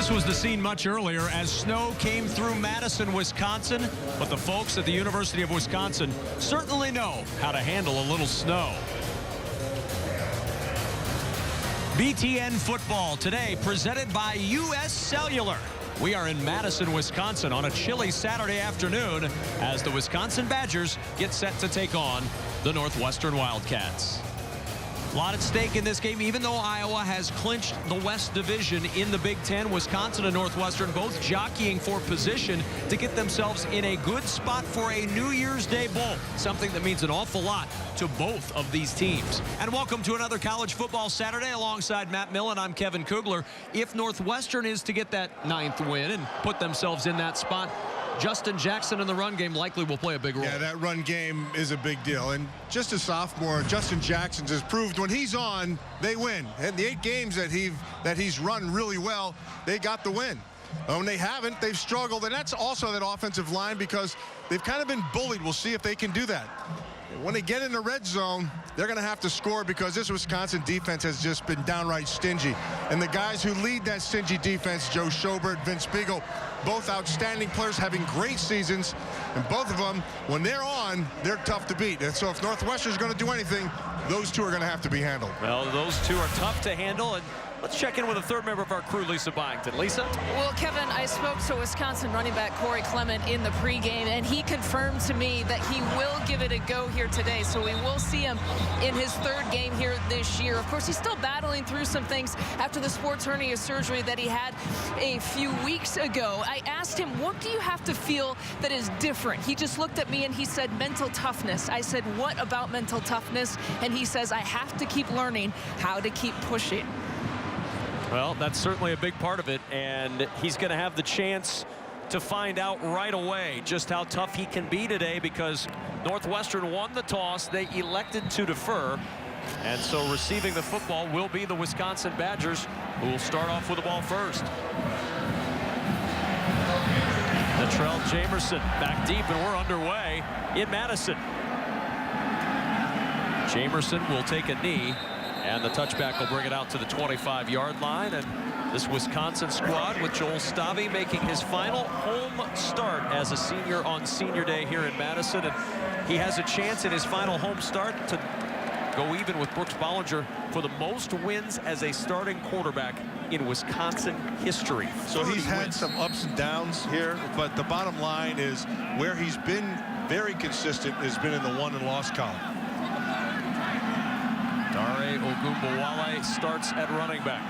This was the scene much earlier as snow came through Madison, Wisconsin. But the folks at the University of Wisconsin certainly know how to handle a little snow. BTN football today presented by U.S. Cellular. We are in Madison, Wisconsin on a chilly Saturday afternoon as the Wisconsin Badgers get set to take on the Northwestern Wildcats. A lot at stake in this game, even though Iowa has clinched the West Division in the Big Ten. Wisconsin and Northwestern both jockeying for position to get themselves in a good spot for a New Year's Day bowl, something that means an awful lot to both of these teams. And welcome to another College Football Saturday alongside Matt Millen. I'm Kevin Kugler. If Northwestern is to get that 9th win and put themselves in that spot, Justin Jackson in the run game likely will play a big role. Yeah, that run game is a big deal. And just a sophomore, Justin Jackson has proved when he's on, they win. And the 8 games that he's run really well, they got the win. When they haven't, they've struggled. And that's also that offensive line because they've kind of been bullied. We'll see if they can do that. When they get in the red zone, they're going to have to score because this Wisconsin defense has just been downright stingy. And the guys who lead that stingy defense, Joe Schobert, Vince Spiegel, both outstanding players having great seasons. And both of them, when they're on, they're tough to beat. And so if Northwestern's going to do anything, those two are going to have to be handled. Well, those two are tough to handle. And let's check in with a third member of our crew, Lisa Byington. Lisa? Well, Kevin, I spoke to Wisconsin running back Corey Clement in the pregame, and he confirmed to me that he will give it a go here today. So we will see him in his 3rd game here this year. Of course, he's still battling through some things after the sports hernia surgery that he had a few weeks ago. I asked him, what do you have to feel that is different? He just looked at me and he said, mental toughness. I said, what about mental toughness? And he says, I have to keep learning how to keep pushing. Well, that's certainly a big part of it, and he's going to have the chance to find out right away just how tough he can be today because Northwestern won the toss. They elected to defer, and so receiving the football will be the Wisconsin Badgers, who will start off with the ball first. Latrell Jamerson back deep, and we're underway in Madison. Jamerson will take a knee. And the touchback will bring it out to the 25-yard line. And this Wisconsin squad with Joel Stave making his final home start as a senior on senior day here in Madison. And he has a chance in his final home start to go even with Brooks Bollinger for the most wins as a starting quarterback in Wisconsin history. So he's had some ups and downs here, but the bottom line is where he's been very consistent has been in the won and lost column. Dare Ogunbowale starts at running back.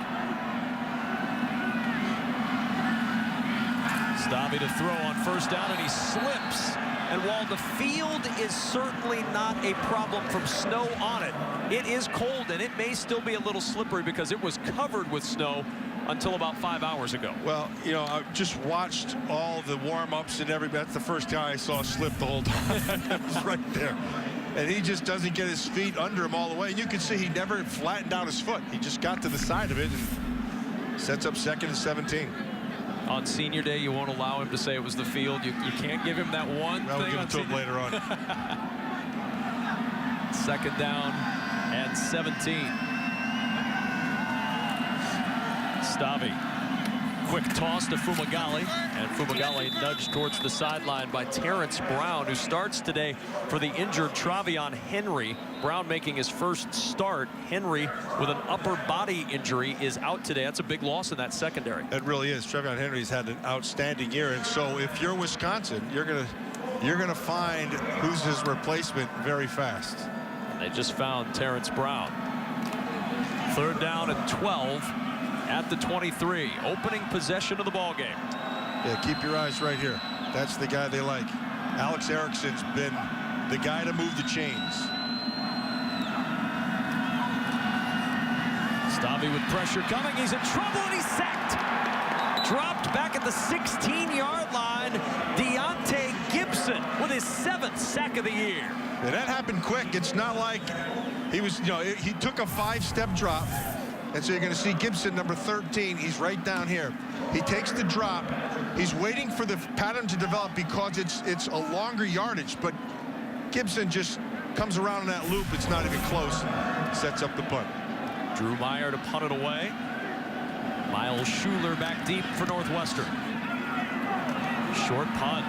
Stave to throw on first down, and he slips. And while the field is certainly not a problem from snow on it, it is cold, and it may still be a little slippery because it was covered with snow until about 5 hours ago. Well, you know, I just watched all the warm-ups and everything. That's the first time I saw slip the whole time. It was right there. And he just doesn't get his feet under him all the way. And you can see he never flattened out his foot. He just got to the side of it and sets up 2nd and 17. On senior day, you won't allow him to say it was the field. You can't give him that one thing. We'll give it to him later on. 2nd down and 17. Stave. Quick toss to Fumagalli, and Fumagalli nudged towards the sideline by Terrence Brown, who starts today for the injured Travion Henry. Brown making his first start. Henry, with an upper body injury, is out today. That's a big loss in that secondary. It really is. Travion Henry's had an outstanding year, and so if you're Wisconsin, you're gonna find who's his replacement very fast. They just found Terrence Brown. 3rd down and 12. At the 23, opening possession of the ball game. Yeah, keep your eyes right here. That's the guy they like. Alex Erickson's been the guy to move the chains. Stave with pressure coming. He's in trouble and he's sacked. Dropped back at the 16-yard line. Deontay Gibson with his 7th sack of the year. Yeah, that happened quick. It's not like he was, you know, he took a 5-step drop. And so you're going to see Gibson, number 13. He's right down here. He takes the drop. He's waiting for the pattern to develop because it's a longer yardage. But Gibson just comes around in that loop. It's not even close. Sets up the punt. Drew Meyer to punt it away. Miles Schuler back deep for Northwestern. Short punt.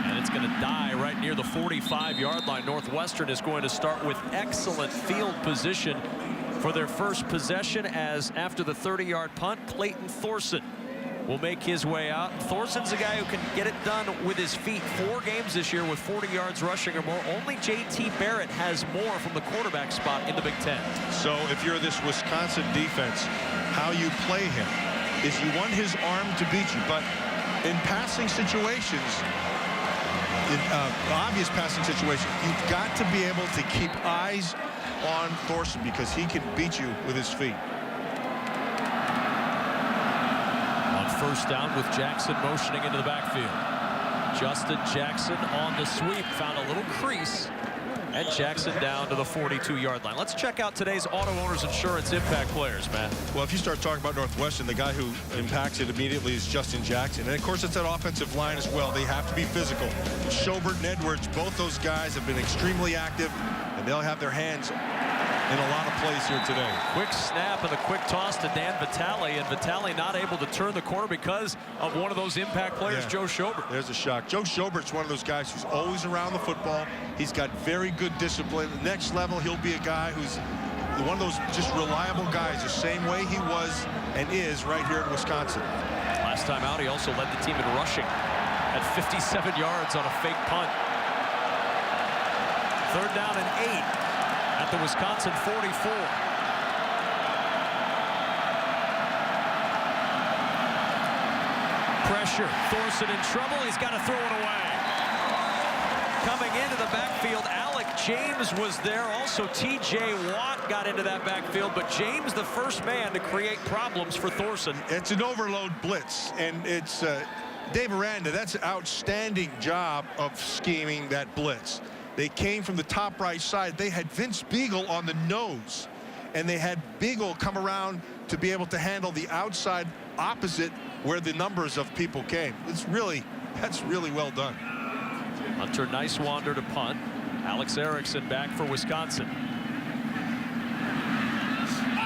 And it's going to die right near the 45-yard line. Northwestern is going to start with excellent field position for their first possession, as after the 30-yard punt, Clayton Thorson will make his way out. Thorson's a guy who can get it done with his feet. 4 games this year with 40 yards rushing or more. Only J.T. Barrett has more from the quarterback spot in the Big Ten. So if you're this Wisconsin defense, how you play him is you want his arm to beat you, but in passing situations, in obvious passing situations, you've got to be able to keep eyes on Thorson because he can beat you with his feet. On first down with Jackson motioning into the backfield. Justin Jackson on the sweep, found a little crease, and Jackson down to the 42-yard line. Let's check out today's Auto Owners Insurance impact players, Matt. Well, if you start talking about Northwestern, the guy who impacts it immediately is Justin Jackson. And, of course, it's that offensive line as well. They have to be physical. Schobert and Edwards, both those guys have been extremely active, and they'll have their hands in a lot of plays here today. Quick snap and a quick toss to Dan Vitale, and Vitale not able to turn the corner because of one of those impact players, Joe Schobert. There's a shock. Joe Schobert's one of those guys who's always around the football. He's got very good discipline. Next level, he'll be a guy who's one of those just reliable guys, the same way he was and is right here in Wisconsin. Last time out, he also led the team in rushing at 57 yards on a fake punt. 3rd down and 8. At the Wisconsin 44. Pressure. Thorson in trouble. He's got to throw it away. Coming into the backfield, Alec James was there. Also, T.J. Watt got into that backfield, but James the first man to create problems for Thorson. It's an overload blitz, and it's Dave Aranda. That's an outstanding job of scheming that blitz. They came from the top right side. They had Vince Beagle on the nose, and they had Beagle come around to be able to handle the outside opposite where the numbers of people came. That's really well done. Hunter Nicewander to punt. Alex Erickson back for Wisconsin.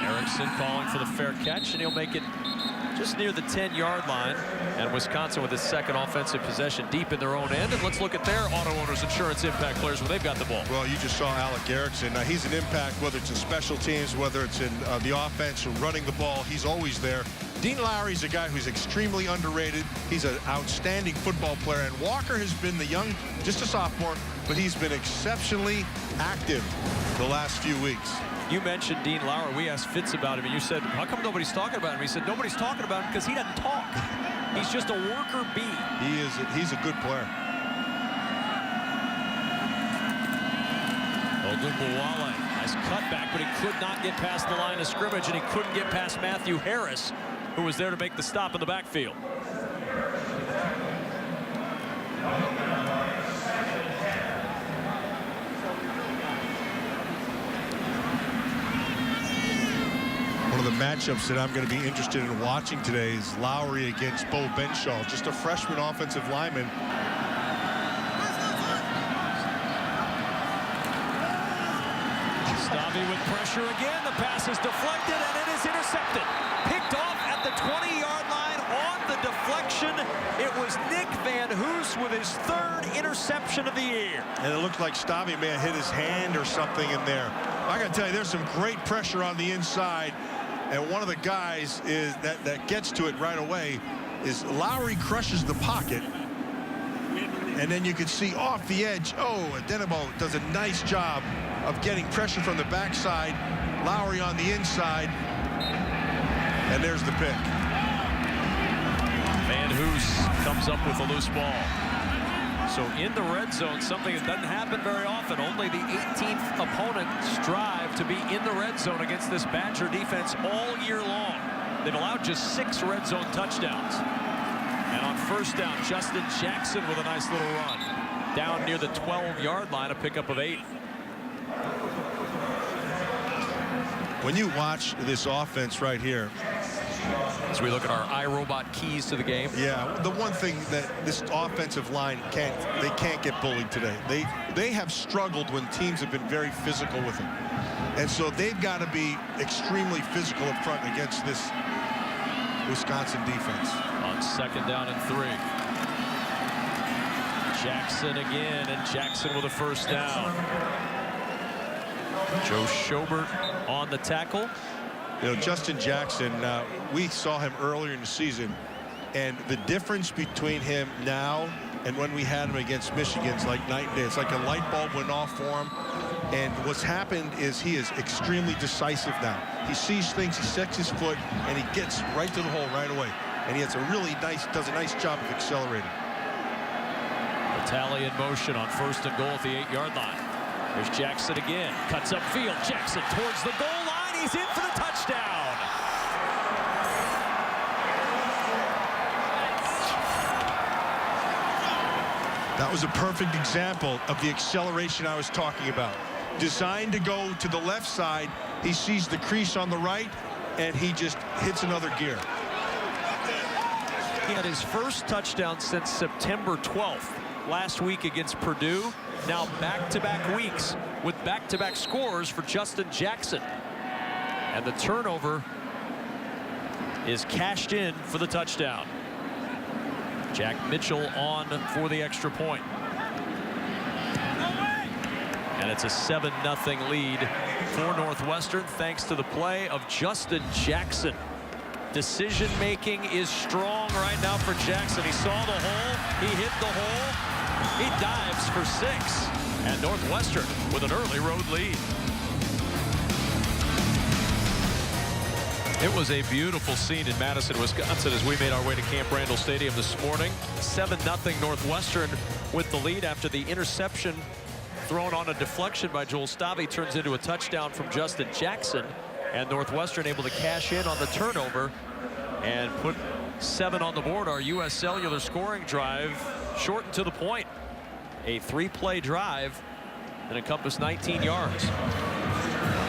Erickson calling for the fair catch, and he'll make it just near the 10-yard line. And Wisconsin with his second offensive possession deep in their own end. And let's look at their Auto Owners Insurance impact players when they've got the ball. Well, you just saw Alec Erickson. Now, he's an impact, whether it's in special teams, whether it's in the offense or running the ball. He's always there. Dean Lowry's a guy who's extremely underrated. He's an outstanding football player. And Walker has been the young, just a sophomore, but he's been exceptionally active the last few weeks. You mentioned Dean Lowry. We asked Fitz about him, and you said, how come nobody's talking about him? He said, nobody's talking about him because he doesn't talk. He's just a worker bee. He's a good player. Ogunbowale has cut back, but he could not get past the line of scrimmage, and he couldn't get past Matthew Harris, who was there to make the stop in the backfield. One of the matchups that I'm going to be interested in watching today is Lowry against Bo Benshaw, just a freshman offensive lineman. Stave with pressure again. The pass is deflected, and it is intercepted. Picked off at the 20-yard line on the deflection. It was Nick Van Hoos with his 3rd interception of the year. And it looked like Stave may have hit his hand or something in there. I got to tell you, there's some great pressure on the inside. And one of the guys is that gets to it right away is Lowry crushes the pocket. And then you can see off the edge, Adenabo does a nice job of getting pressure from the backside. Lowry on the inside. And there's the pick. Van Hoos comes up with a loose ball. So in the red zone, something that doesn't happen very often. Only the 18th opponent strive to be in the red zone against this Badger defense all year long. They've allowed just 6 red zone touchdowns. And on first down, Justin Jackson with a nice little run. Down near the 12-yard line, a pickup of 8. When you watch this offense right here, as we look at our iRobot keys to the game. Yeah, the one thing that this offensive line can't get bullied today. They have struggled when teams have been very physical with them. And so they've got to be extremely physical up front against this Wisconsin defense. On 2nd down and 3. Jackson again, and Jackson with a first down. Joe Schobert on the tackle. You know, Justin Jackson, we saw him earlier in the season, and the difference between him now and when we had him against Michigan is like night and day. It's like a light bulb went off for him. And what's happened is he is extremely decisive now. He sees things, he sets his foot, and he gets right to the hole right away. And he has does a nice job of accelerating. Tally in motion on 1st and goal at the 8-yard line. There's Jackson again. Cuts upfield. Jackson towards the goal line. He's in for the touchdown. That was a perfect example of the acceleration I was talking about. Designed to go to the left side. He sees the crease on the right, and he just hits another gear. He had his first touchdown since September 12th. Last week against Purdue. Now back-to-back weeks with back-to-back scores for Justin Jackson. And the turnover is cashed in for the touchdown. Jack Mitchell on for the extra point. And it's a 7-0 lead for Northwestern thanks to the play of Justin Jackson. Decision-making is strong right now for Jackson. He saw the hole. He hit the hole. He dives for 6. And Northwestern with an early road lead. It was a beautiful scene in Madison, Wisconsin as we made our way to Camp Randall Stadium this morning. 7-0 Northwestern with the lead after the interception thrown on a deflection by Joel Stave turns into a touchdown from Justin Jackson. And Northwestern able to cash in on the turnover and put 7 on the board. Our U.S. Cellular scoring drive shortened to the point. A 3-play drive that encompassed 19 yards.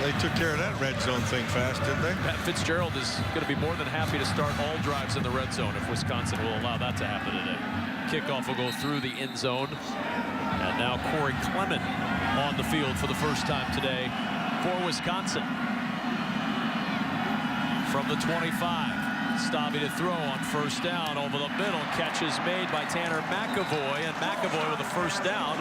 They took care of that red zone thing fast, didn't they? Pat Fitzgerald is going to be more than happy to start all drives in the red zone if Wisconsin will allow that to happen today. Kickoff will go through the end zone. And now Corey Clement on the field for the first time today for Wisconsin. From the 25. Stave to throw on 1st down over the middle. Catch is made by Tanner McAvoy, and McAvoy with a 1st down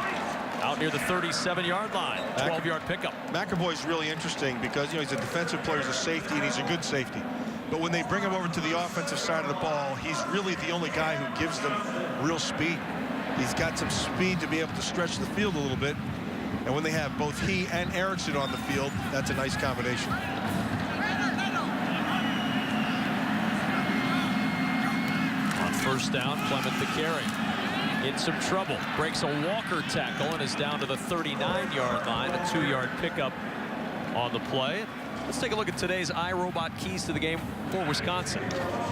out near the 37-yard line. 12-yard pickup. McAvoy's really interesting because, you know, he's a defensive player, he's a safety, and he's a good safety. But when they bring him over to the offensive side of the ball, he's really the only guy who gives them real speed. He's got some speed to be able to stretch the field a little bit. And when they have both he and Erickson on the field, that's a nice combination. On 1st down, Clement the carry. In some trouble. Breaks a Walker tackle and is down to the 39-yard line. A 2-yard pickup on the play. Let's take a look at today's iRobot keys to the game for Wisconsin.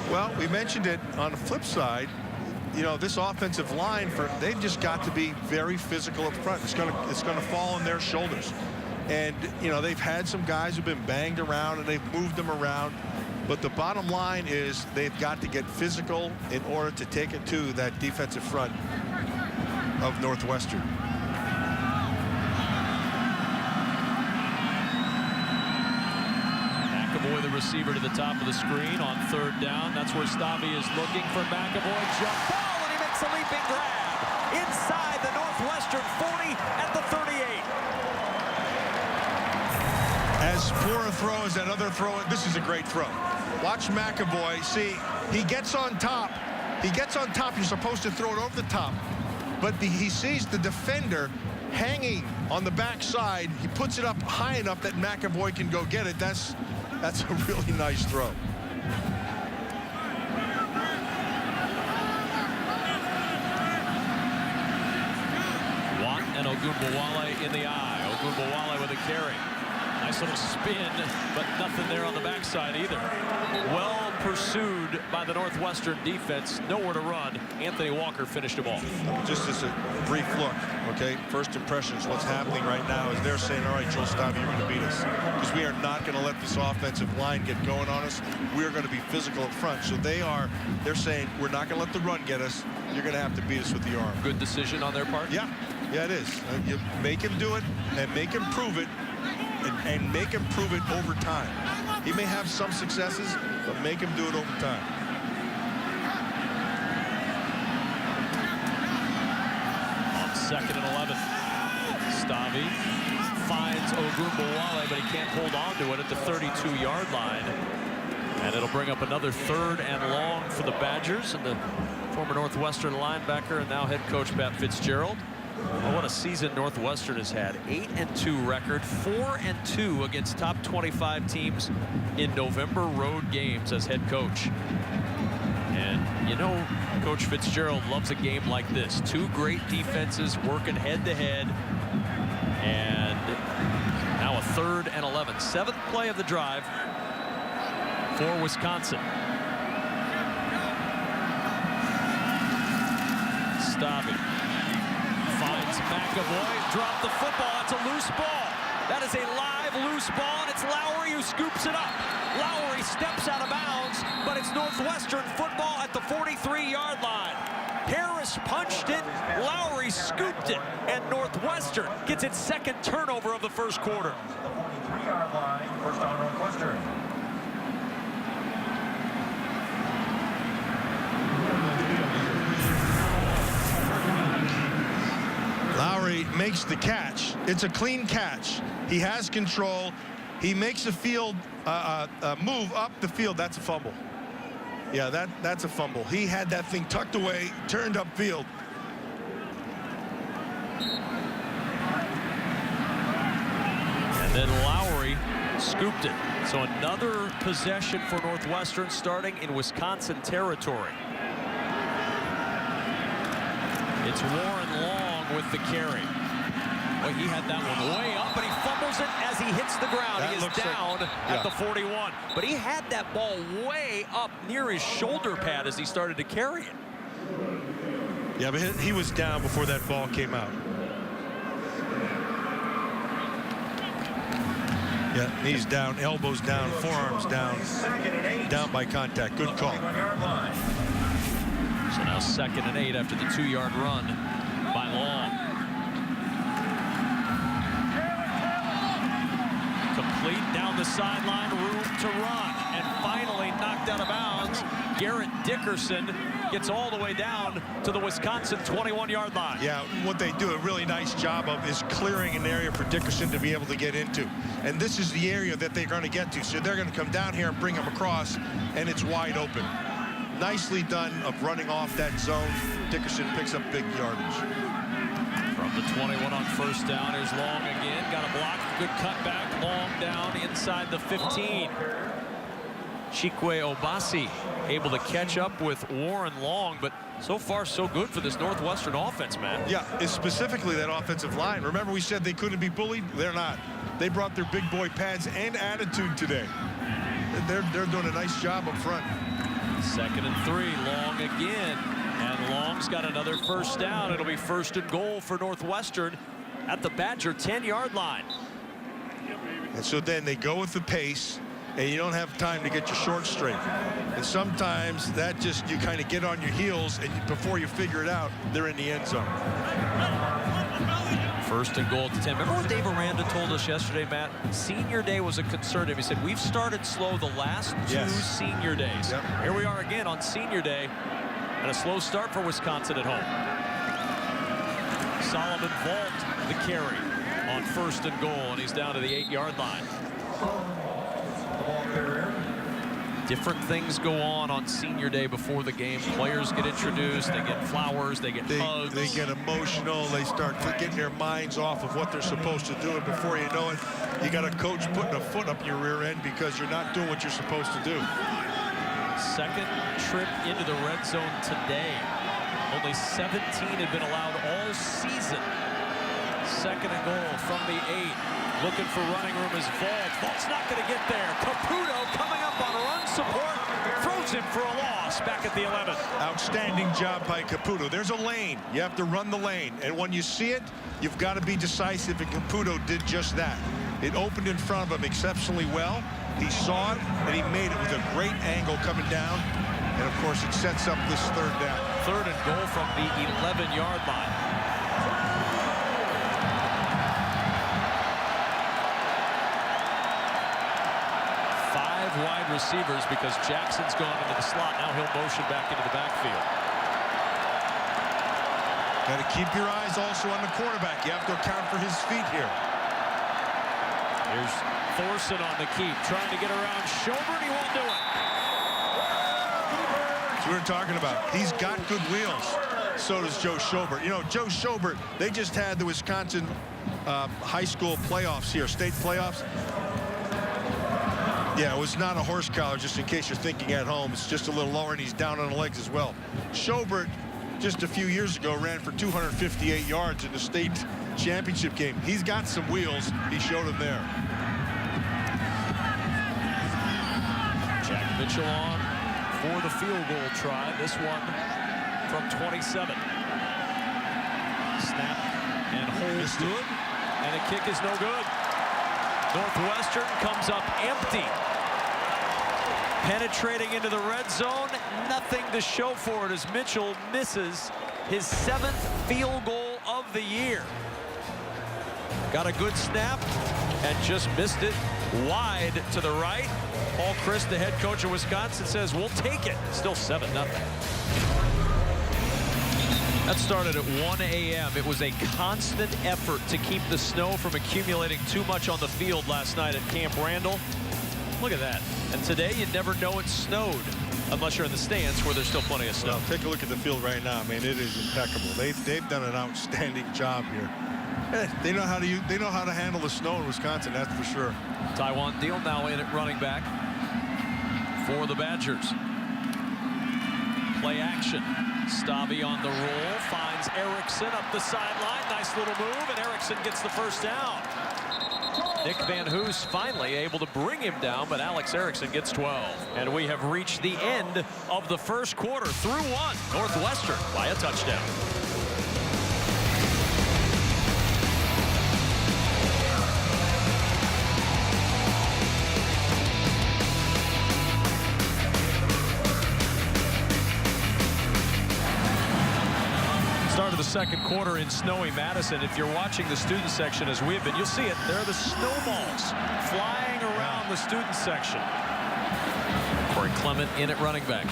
Well, we mentioned it on the flip side. You know, this offensive line, they've just got to be very physical up front. It's gonna fall on their shoulders. And, you know, they've had some guys who've been banged around and they've moved them around. But the bottom line is they've got to get physical in order to take it to that defensive front of Northwestern. McAvoy, the receiver, to the top of the screen on 3rd down. That's where Stave is looking for McAvoy. Jump ball, and he makes a leaping grab inside the Northwestern 40 at the 38. As poor a throw as that other throw, this is a great throw. Watch McAvoy. See, he gets on top. He gets on top. You're supposed to throw it over the top. But he sees the defender hanging on the backside. He puts it up high enough that McAvoy can go get it. That's a really nice throw. Watt and Ogunbowale in the eye. Ogunbowale with a carry. Nice little spin, but nothing there on the backside either. Well pursued by the Northwestern defense. Nowhere to run. Anthony Walker finished them off. Just as a brief look, okay? First impressions, what's happening right now is they're saying, all right, Joel Stave, you're going to beat us. Because we are not going to let this offensive line get going on us. We are going to be physical up front. So they're saying, we're not going to let the run get us. You're going to have to beat us with the arm. Good decision on their part? Yeah, it is. You make him do it and make him prove it. And make him prove it over time. He may have some successes, but make him do it over time. finds Ogunbowale, but he can't hold on to it at the 32-yard line. And it'll bring up another 3rd and long for the Badgers, and the former Northwestern linebacker and now head coach Pat Fitzgerald. Well, what a season Northwestern has had. 8-2 record, 4-2 against top 25 teams in November road games as head coach. And you know, Coach Fitzgerald loves a game like this. 2 great defenses working head-to-head. And now a 3rd and 11. 7th play of the drive for Wisconsin. Stave finds McAvoy, dropped the football. That's a loose ball. That is a live loose ball, and it's Lowry who scoops it up. Lowry steps out of bounds, but it's Northwestern football at the 43-yard line. Harris punched it, Lowry scooped it, and Northwestern gets its 2nd turnover of the 1st quarter. 43-yard line, first down Northwestern. Lowry makes the catch. It's a clean catch. He has control. He makes a field move up the field. That's a fumble. Yeah, that's a fumble. He had that thing tucked away, turned upfield. And then Lowry scooped it. So another possession for Northwestern starting in Wisconsin territory. It's Warren Long with the carry. Well, he had that one way up, and he fumbles it as he hits the ground. That he is down at the 41. But he had that ball way up near his shoulder pad as he started to carry it. Yeah, but he was down before that ball came out. Yeah, knees down, elbows down, forearms down, down by contact. Good call. So now 2nd and 8 after the 2-yard run by Long. Complete down the sideline, room to run, and finally knocked out of bounds. Garrett Dickerson gets all the way down to the Wisconsin 21-yard line. Yeah, what they do a really nice job of is clearing an area for Dickerson to be able to get into. And this is the area that they're going to get to. So they're going to come down here and bring him across, and it's wide open. Nicely done of running off that zone. Dickerson picks up big yardage. From the 21 on 1st down, here's Long again. Got a block, good cutback. Long down inside the 15. Chikwe Obasi able to catch up with Warren Long, but so far so good for this Northwestern offense, man. Yeah, it's specifically that offensive line. Remember we said they couldn't be bullied? They're not. They brought their big boy pads and attitude today. They're doing a nice job up front. 2nd and 3, Long again. And Long's got another 1st down. It'll be 1st and goal for Northwestern at the Badger 10-yard line. And so then they go with the pace, and you don't have time to get your short straight. And sometimes that just, you kind of get on your heels, and before you figure it out, they're in the end zone. 1st and goal at the 10. Remember what Dave Aranda told us yesterday, Matt? Senior day was a concern to him. He said, we've started slow the last 2 senior days. Yep. Here we are again on senior day, and a slow start for Wisconsin at home. Solomon Vault the carry on 1st and goal, and he's down to the 8-yard line. Different things go on senior day before the game. Players get introduced, they get flowers, they get hugs. They get emotional, they start getting their minds off of what they're supposed to do, and before you know it, you got a coach putting a foot up your rear end because you're not doing what you're supposed to do. 2nd trip into the red zone today. Only 17 had been allowed all season. 2nd and goal from the 8. Looking for running room is Vault. Vault's not going to get there. Caputo coming up on run support. Throws him for a loss back at the 11. Outstanding job by Caputo. There's a lane. You have to run the lane. And when you see it, you've got to be decisive, and Caputo did just that. It opened in front of him exceptionally well. He saw it, and he made it with a great angle coming down. And, of course, it sets up this 3rd down. 3rd and goal from the 11-yard line. 5 wide receivers because Jackson's gone into the slot. Now he'll motion back into the backfield. Got to keep your eyes also on the quarterback. You have to account for his feet here. Here's Thorson on the keep, trying to get around Schobert. He won't do it. That's what we're talking about. He's got good wheels. So does Joe Schobert. You know, Joe Schobert, they just had the Wisconsin high school playoffs here, state playoffs. Yeah, it was not a horse collar, just in case you're thinking at home. It's just a little lower, and he's down on the legs as well. Schobert, just a few years ago, ran for 258 yards in the state championship game. He's got some wheels. He showed them there. Jack Mitchell on for the field goal try. This one from 27. Snap and hold good. And the kick is no good. Northwestern comes up empty. Penetrating into the red zone. Nothing to show for it as Mitchell misses his 7th field goal of the year. Got a good snap and just missed it wide to the right. Paul Chryst, the head coach of Wisconsin, says we'll take it. Still 7-0. That started at 1 a.m. It was a constant effort to keep the snow from accumulating too much on the field last night at Camp Randall. Look at that. And today you'd never know it snowed unless you're in the stands where there's still plenty of snow. Well, take a look at the field right now. I mean, it is impeccable. They've done an outstanding job here. They know how to handle the snow in Wisconsin, that's for sure. Taiwan Deal now in at running back for the Badgers. Play action. Stave on the roll, finds Erickson up the sideline. Nice little move, and Erickson gets the first down. Nick Van Hoos finally able to bring him down, but Alex Erickson gets 12. And we have reached the end of the first quarter. Through one, Northwestern by a touchdown. Start of the second quarter in snowy Madison. If you're watching the student section as we have been, you'll see it. There are the snowballs flying around the student section. Corey Clement in at running back.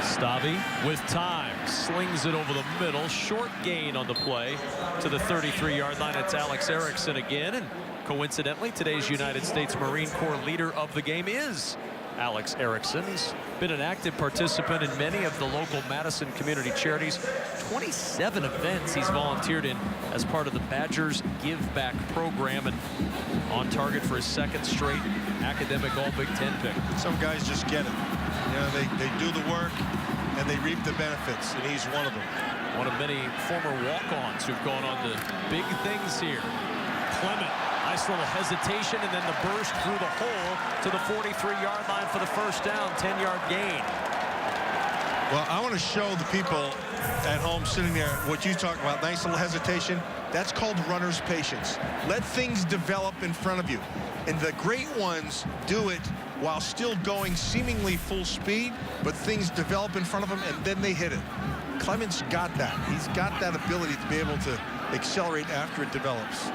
Stave with time, slings it over the middle. Short gain on the play to the 33-yard line. It's Alex Erickson again. And coincidentally, today's United States Marine Corps leader of the game is Alex Erickson. He's been an active participant in many of the local Madison community charities. 27 events he's volunteered in as part of the Badgers Give Back program, and on target for his 2nd straight academic All-Big Ten pick. Some guys just get it. You know, they do the work and they reap the benefits, and he's one of them. One of many former walk-ons who've gone on to big things here. Clement. Nice little hesitation, and then the burst through the hole to the 43-yard line for the first down, 10-yard gain. Well, I want to show the people at home sitting there what you talk about. Nice little hesitation. That's called runner's patience. Let things develop in front of you. And the great ones do it while still going seemingly full speed, but things develop in front of them, and then they hit it. Clement's got that. He's got that ability to be able to accelerate after it develops.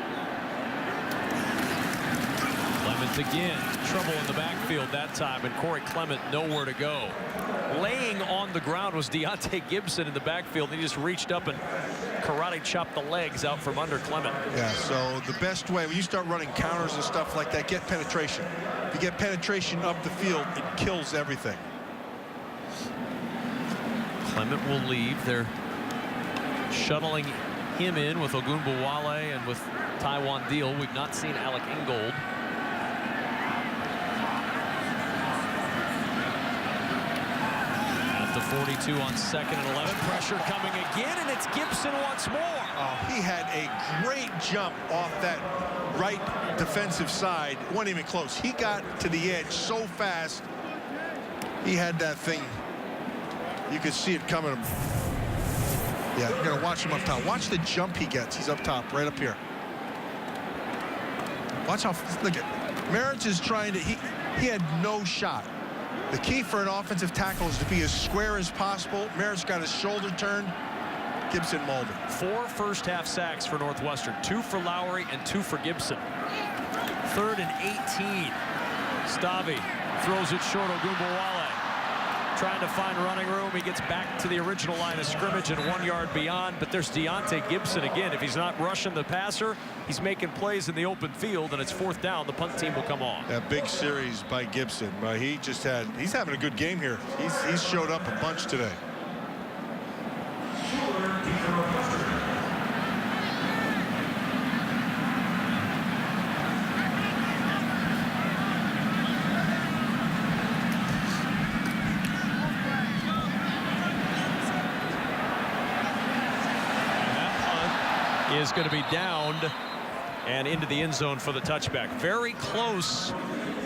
Clement again, trouble in the backfield that time, and Corey Clement nowhere to go. Laying on the ground was Deontay Gibson in the backfield. He just reached up and karate chopped the legs out from under Clement. Yeah, so the best way, when you start running counters and stuff like that, get penetration. If you get penetration up the field, it kills everything. Clement will leave. They're shuttling him in with Ogunbowale and with Taiwan Deal. We've not seen Alec Ingold. At the 42 on 2nd and 11. Pressure coming again, and it's Gibson once more. Oh, he had a great jump off that right defensive side. It wasn't even close. He got to the edge so fast. He had that thing. You could see it coming. Yeah, you're going to watch him up top. Watch the jump he gets. He's up top, right up here. Watch how, look at, Merritt is trying to, he had no shot. The key for an offensive tackle is to be as square as possible. Merritt's got his shoulder turned. Gibson mauled it. 4 first-half sacks for Northwestern. 2 for Lowry and 2 for Gibson. 3rd and 18. Stave throws it short. Ogunbowale trying to find running room. He gets back to the original line of scrimmage and 1 yard beyond, but there's Deontay Gibson again. If he's not rushing the passer, he's making plays in the open field, and it's 4th down. The punt team will come on. That big series by Gibson. He's having a good game here. He's showed up a bunch today. Is going to be downed and into the end zone for the touchback. Very close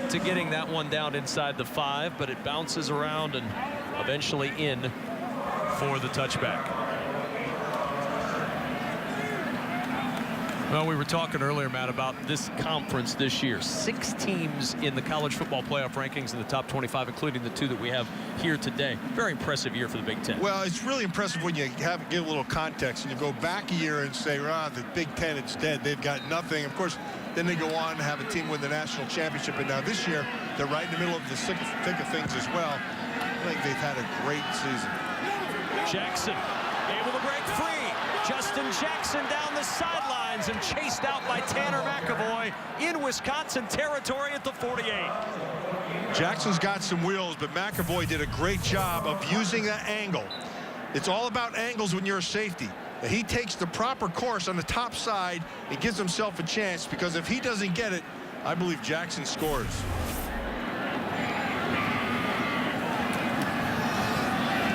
to getting that one down inside the 5, but it bounces around and eventually in for the touchback. Well, we were talking earlier, Matt, about this conference this year. 6 teams in the college football playoff rankings in the top 25, including the 2 that we have here today. Very impressive year for the Big Ten. Well, it's really impressive when you give a little context and you go back a year and say, the Big Ten, it's dead. They've got nothing. Of course, then they go on to have a team win the national championship. And now this year, they're right in the middle of the thick of things as well. I think they've had a great season. Jackson able to break free. Justin Jackson down the sidelines and chased out by Tanner McAvoy in Wisconsin territory at the 48. Jackson's got some wheels, but McAvoy did a great job of using that angle. It's all about angles when you're a safety. He takes the proper course on the top side and gives himself a chance, because if he doesn't get it, I believe Jackson scores.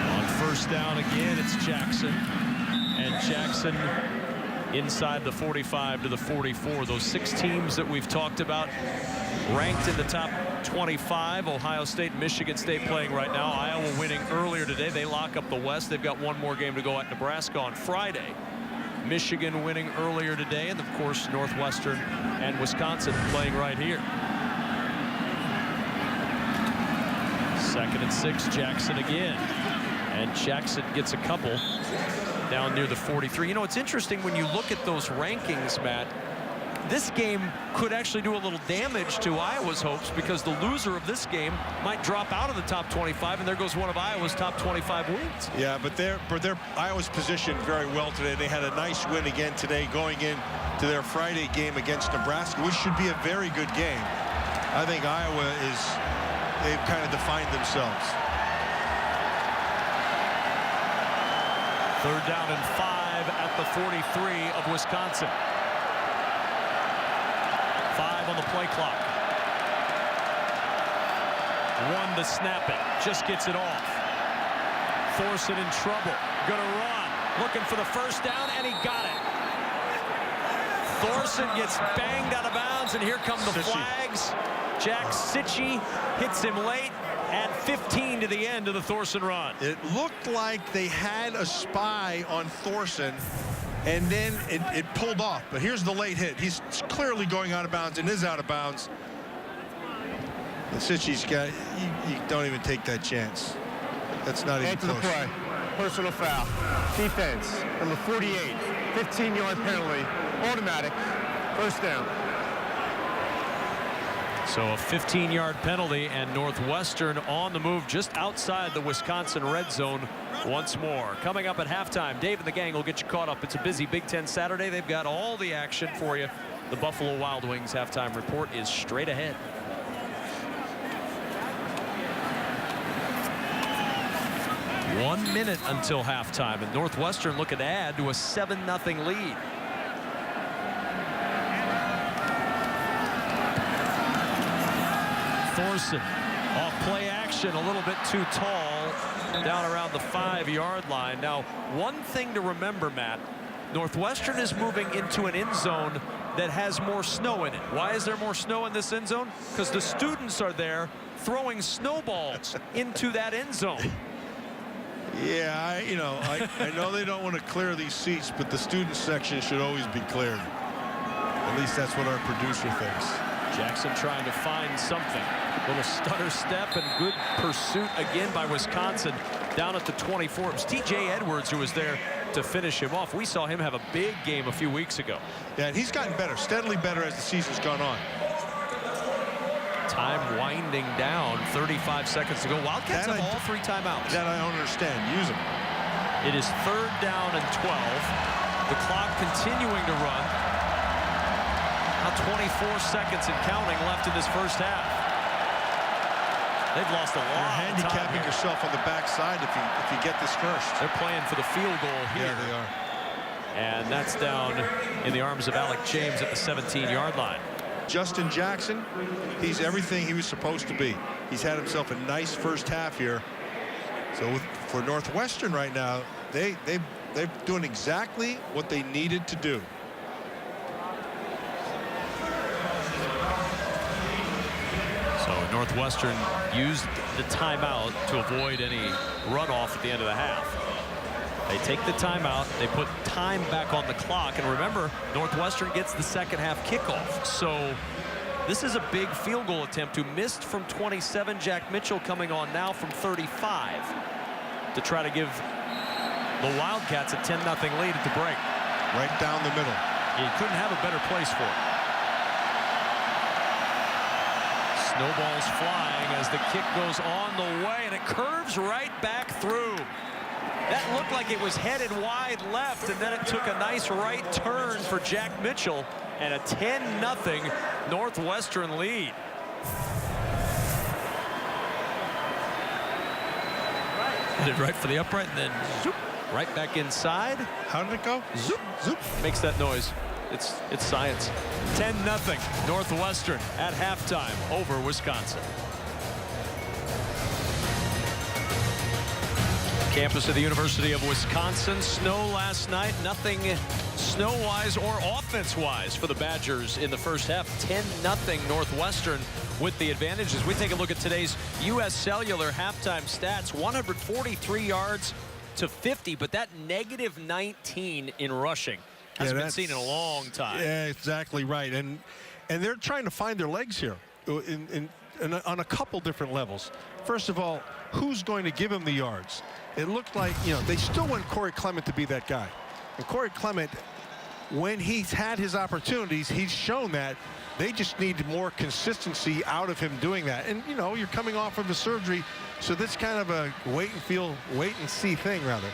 On 1st down again, it's Jackson. And Jackson inside the 45 to the 44. Those 6 teams that we've talked about ranked in the top 25. Ohio State and Michigan State playing right now. Iowa winning earlier today. They lock up the West. They've got 1 more game to go at Nebraska on Friday. Michigan winning earlier today. And, of course, Northwestern and Wisconsin playing right here. 2nd and 6, Jackson again. And Jackson gets a couple down near the 43. You know, it's interesting when you look at those rankings, Matt. This game could actually do a little damage to Iowa's hopes, because the loser of this game might drop out of the top 25, and there goes one of Iowa's top 25 wins. Yeah, but Iowa's positioned very well today. They had a nice win again today going into their Friday game against Nebraska, which should be a very good game. I think they've kind of defined themselves. 3rd down and 5 at the 43 of Wisconsin. 5 on the play clock. 1 to snap it. Just gets it off. Thorson in trouble. Gonna run. Looking for the 1st down, and he got it. Thorson gets banged out of bounds, and here come the flags. Jack Sitchie hits him late. And 15 to the end of the Thorson run. It looked like they had a spy on Thorson, and then it pulled off. But here's the late hit. He's clearly going out of bounds and is out of bounds. And Sitchie's got, you don't even take that chance. That's not even close. To the play. Personal foul. Defense, number 48. 15-yard penalty. Automatic. 1st down. So a 15-yard penalty, and Northwestern on the move just outside the Wisconsin red zone once more. Coming up at halftime, Dave and the gang will get you caught up. It's a busy Big Ten Saturday. They've got all the action for you. The Buffalo Wild Wings halftime report is straight ahead. One minute until halftime, and Northwestern looking to add to a 7-0 lead. Thorson off play action, a little bit too tall, down around the 5-yard line. Now, one thing to remember, Matt, Northwestern is moving into an end zone that has more snow in it. Why is there more snow in this end zone? Because the students are there throwing snowballs into that end zone. Yeah, I know they don't want to clear these seats, but the student section should always be cleared. At least that's what our producer thinks. Jackson trying to find something. Little stutter step and good pursuit again by Wisconsin down at the 24. It was TJ Edwards who was there to finish him off. We saw him have a big game a few weeks ago. Yeah, and he's gotten better, steadily better as the season's gone on. Time winding down, 35 seconds to go. Wildcats have all 3 timeouts. That I don't understand. Use them. It is 3rd down and 12. The clock continuing to run. Now 24 seconds and counting left in this first half. They've lost a lot. You're handicapping yourself on the backside if you get this first. They're playing for the field goal here. Yeah, they are. And that's down in the arms of Alec James at the 17-yard line. Justin Jackson, he's everything he was supposed to be. He's had himself a nice first half here. So for Northwestern right now, they're doing exactly what they needed to do. So Northwestern used the timeout to avoid any runoff at the end of the half. They take the timeout, they put time back on the clock, and remember, Northwestern gets the second half kickoff. So this is a big field goal attempt who missed from 27. Jack Mitchell coming on now from 35 to try to give the Wildcats a 10-0 lead at the break. Right down the middle. You couldn't have a better place for it. Snowballs flying as the kick goes on the way, and it curves right back through. That looked like it was headed wide left, and then it took a nice right turn for Jack Mitchell, and a 10-0 Northwestern lead. Headed right for the upright, and then zoop, right back inside. How did it go? Zoop, zoop. Makes that noise. It's science. 10-0 Northwestern at halftime over Wisconsin. Campus of the University of Wisconsin. Snow last night. Nothing snow-wise or offense-wise for the Badgers in the first half. 10-0 Northwestern with the advantage. As we take a look at today's U.S. Cellular halftime stats, 143 yards to 50, but that negative 19 in rushing hasn't been seen in a long time. Yeah, exactly right. And they're trying to find their legs here on a couple different levels. First of all, who's going to give him the yards? It looked like, they still want Corey Clement to be that guy. And Corey Clement, when he's had his opportunities, he's shown that. They just need more consistency out of him doing that. And, you're coming off of the surgery, so this kind of a wait and see thing, rather.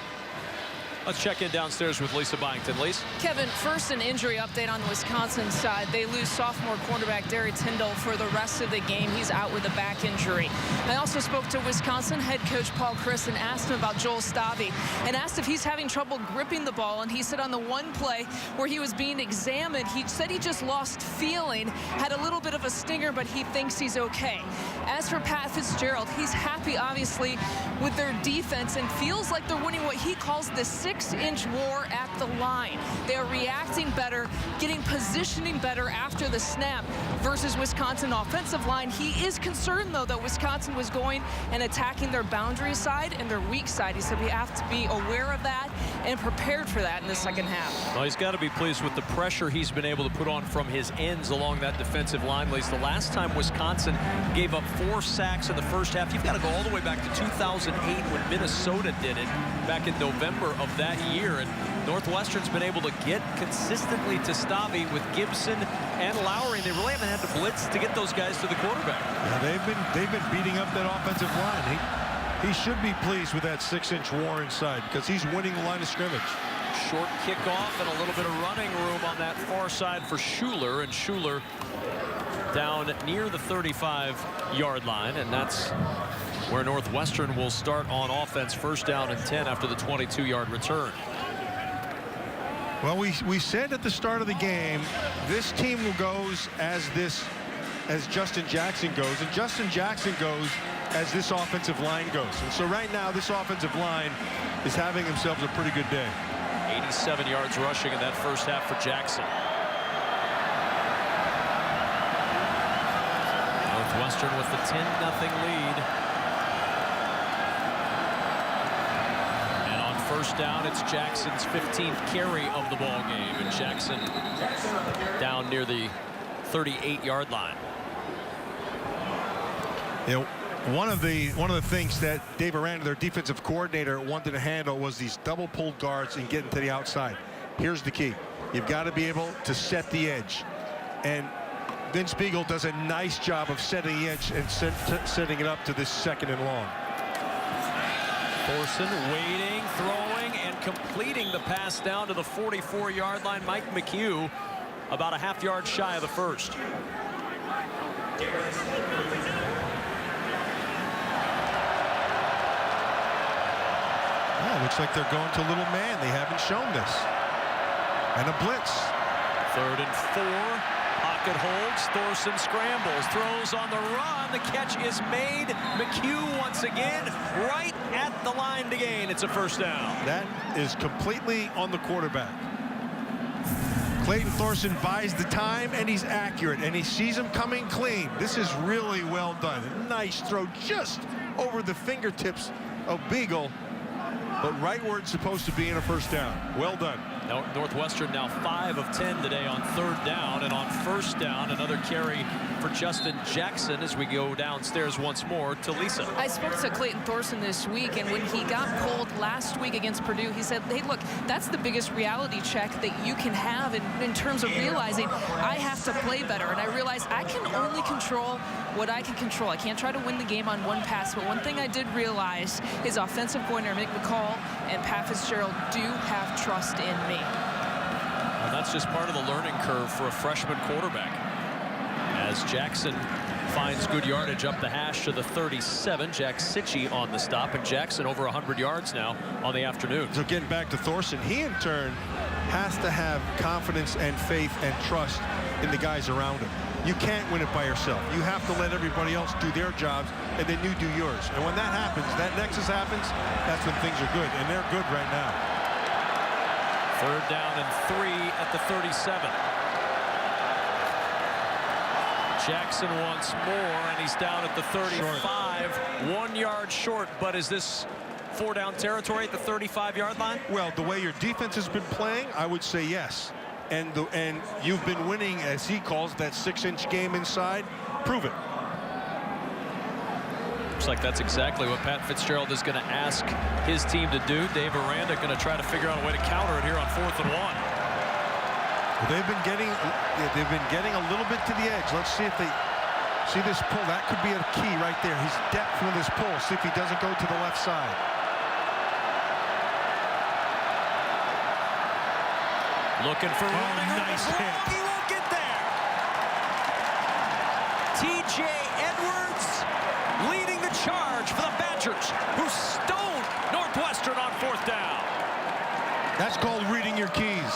Let's check in downstairs with Lisa Byington. Lisa? Kevin, first an injury update on the Wisconsin side. They lose sophomore cornerback Derry Tyndall for the rest of the game. He's out with a back injury. I also spoke to Wisconsin head coach Paul Chris and asked him about Joel Stave and asked if he's having trouble gripping the ball. And he said on the one play where he was being examined, he said he just lost feeling, had a little bit of a stinger, but he thinks he's okay. As for Pat Fitzgerald, he's happy, obviously, with their defense and feels like they're winning what he calls the 6-inch war at the line. They are reacting better, getting positioning better after the snap versus Wisconsin offensive line. He is concerned, though, that Wisconsin was going and attacking their boundary side and their weak side. He said we have to be aware of that and prepared for that in the second half. Well, he's got to be pleased with the pressure he's been able to put on from his ends along that defensive line. Lisa, the last time Wisconsin gave up 4 sacks in the first half, you've got to go all the way back to 2008 when Minnesota did it back in November of that year. And Northwestern's been able to get consistently to Stave with Gibson and Lowry. They really haven't had to blitz to get those guys to the quarterback. Yeah, they've been beating up that offensive line. He should be pleased with that 6-inch war inside because he's winning the line of scrimmage. Short kickoff and a little bit of running room on that far side for Schuler, and Schuler down near the 35-yard line, and that's where Northwestern will start on offense. First down and 10 after the 22-yard return. Well, we said at the start of the game, this team goes as Justin Jackson goes, and Justin Jackson goes as this offensive line goes. And so right now, this offensive line is having themselves a pretty good day. 87 yards rushing in that first half for Jackson. Northwestern with the 10-0 lead. And on first down, it's Jackson's 15th carry of the ball game, and Jackson down near the 38-yard line. One of the things that Dave Aranda, their defensive coordinator, wanted to handle was these double pulled guards and getting to the outside. Here's the key. You've got to be able to set the edge. And Vince Beagle does a nice job of setting the edge and setting it up to this 2nd and long. Thorson waiting, throwing, and completing the pass down to the 44-yard line. Mike McHugh about a half-yard shy of the first. Yeah, looks like they're going to little man. They haven't shown this. And a blitz. 3rd and 4. Pocket holds. Thorson scrambles. Throws on the run. The catch is made. McHugh once again right at the line to gain. It's a first down. That is completely on the quarterback. Clayton Thorson buys the time, and he's accurate, and he sees him coming clean. This is really well done. A nice throw just over the fingertips of Beagle, but right where it's supposed to be in a first down. Well done. Now, Northwestern now 5 of 10 today on 3rd down, and on 1st down, another carry for Justin Jackson as we go downstairs once more to Lisa. I spoke to Clayton Thorson this week, and when he got pulled last week against Purdue, he said, hey, look, that's the biggest reality check that you can have in terms of realizing I have to play better. And I realized I can only control what I can control. I can't try to win the game on one pass, but one thing I did realize is offensive coordinator Mick McCall and Pat Fitzgerald do have trust in me. Well, that's just part of the learning curve for a freshman quarterback. As Jackson finds good yardage up the hash to the 37. Jack Sitchie on the stop, and Jackson over 100 yards now on the afternoon. So getting back to Thorson, he in turn has to have confidence and faith and trust in the guys around him. You can't win it by yourself. You have to let everybody else do their jobs, and then you do yours. And when that happens, that nexus happens, that's when things are good, and they're good right now. 3rd down and 3 at the 37. Jackson once more, and he's down at the 35. 1 yard short, but is this 4-down territory at the 35-yard line? Well, the way your defense has been playing, I would say yes. And you've been winning, as he calls, that 6-inch game inside. Prove it. Looks like that's exactly what Pat Fitzgerald is going to ask his team to do. Dave Aranda going to try to figure out a way to counter it here on 4th and 1. Well, they've been getting a little bit to the edge. Let's see if they see this pull. That could be a key right there. He's depth from this pull. See if he doesn't go to the left side. Looking for running. Nice hit. He won't get there. TJ Edwards leading the charge for the Badgers, who stoned Northwestern on 4th down. That's called reading your keys.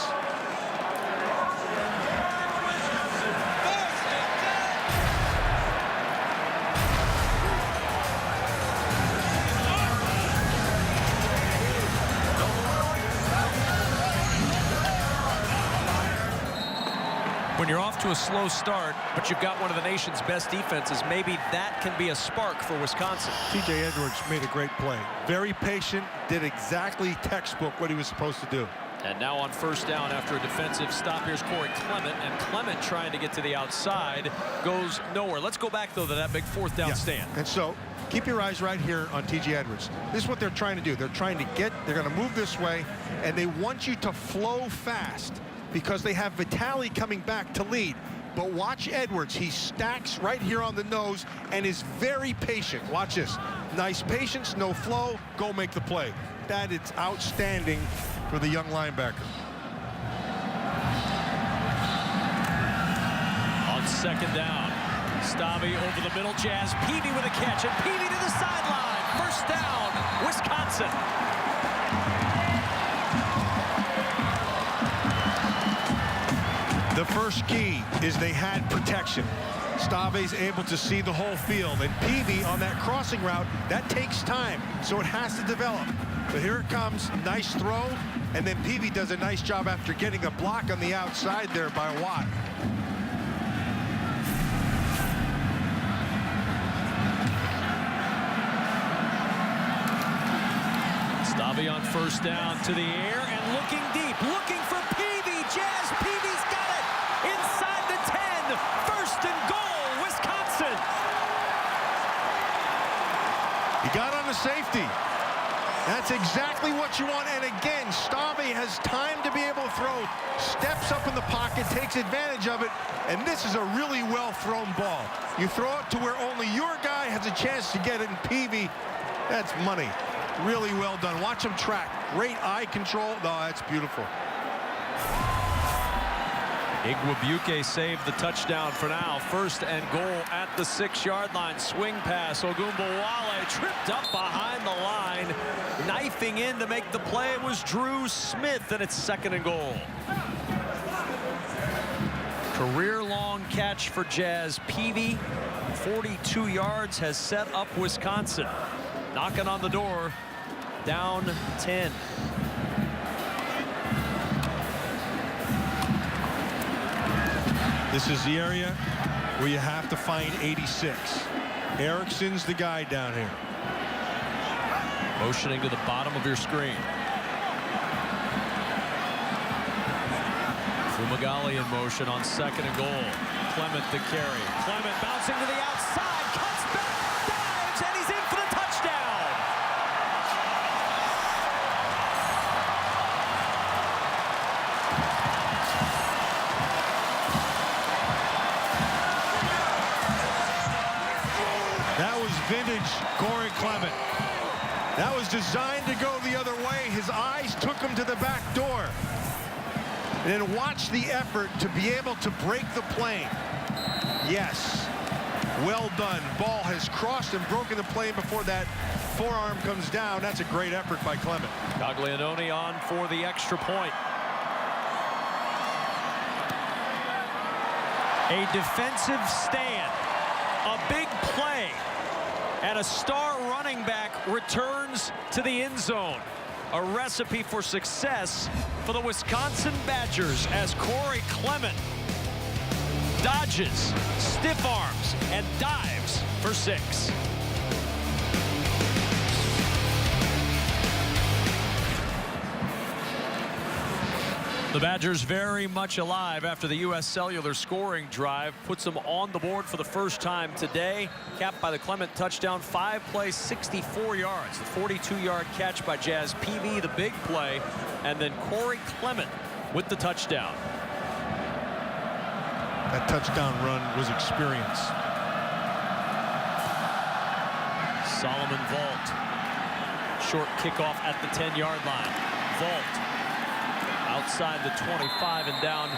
When you're off to a slow start, but you've got one of the nation's best defenses, maybe that can be a spark for Wisconsin. TJ Edwards made a great play. Very patient, did exactly textbook what he was supposed to do. And now on 1st down after a defensive stop, here's Corey Clement, and Clement trying to get to the outside goes nowhere. Let's go back, though, to that big 4th down stand. And so keep your eyes right here on TJ Edwards. This is what they're trying to do. They're trying to they're going to move this way, and they want you to flow fast, because they have Vitale coming back to lead. But watch Edwards. He stacks right here on the nose and is very patient. Watch this. Nice patience, no flow. Go make the play. That is outstanding for the young linebacker. On 2nd down, Stave over the middle. Jazz Peavy with a catch, and Peavy to the sideline. 1st down, Wisconsin. The first key is they had protection. Stave's able to see the whole field, and Peavy on that crossing route, that takes time, so it has to develop. But here it comes, nice throw, and then Peavy does a nice job after getting a block on the outside there by Watt. Stave on 1st down to the air and looking deep, looking for Peavy. Jazz Peavy's got it inside the 10. 1st and goal, Wisconsin. He got on the safety. That's exactly what you want. And again, Stave has time to be able to throw, steps up in the pocket, takes advantage of it, and this is a really well-thrown ball. You throw it to where only your guy has a chance to get it, and Peavy, that's money. Really well done. Watch him track. Great eye control. No, that's beautiful. Igwebuike saved the touchdown for now. 1st and goal at the 6-yard line. Swing pass. Ogunbowale tripped up behind the line. Knifing in to make the play was Drew Smith, and it's 2nd and goal. Career-long catch for Jazz Peavy. 42 yards has set up Wisconsin. Knocking on the door. Down 10. This is the area where you have to find 86. Erickson's the guy down here. Motioning to the bottom of your screen. Fumagalli in motion on 2nd and goal. Clement the carry. Clement bouncing to the outside. Cuts back. Dives. And he's in for the touchdown. That was vintage Corey Clement. That was designed to go the other way. His eyes took him to the back door. And then watch the effort to be able to break the plane. Yes. Well done. Ball has crossed and broken the plane before that forearm comes down. That's a great effort by Clement. Gaglianone on for the extra point. A defensive stand. A big play. And a star running back returns to the end zone. A recipe for success for the Wisconsin Badgers as Corey Clement dodges, stiff arms, and dives for 6. The Badgers very much alive after the U.S. Cellular scoring drive puts them on the board for the first time today. Capped by the Clement touchdown, 5 plays, 64 yards. The 42-yard catch by Jazz Peavy, the big play, and then Corey Clement with the touchdown. That touchdown run was experience. Solomon Vault. Short kickoff at the 10-yard line. Vault. Outside the 25 and down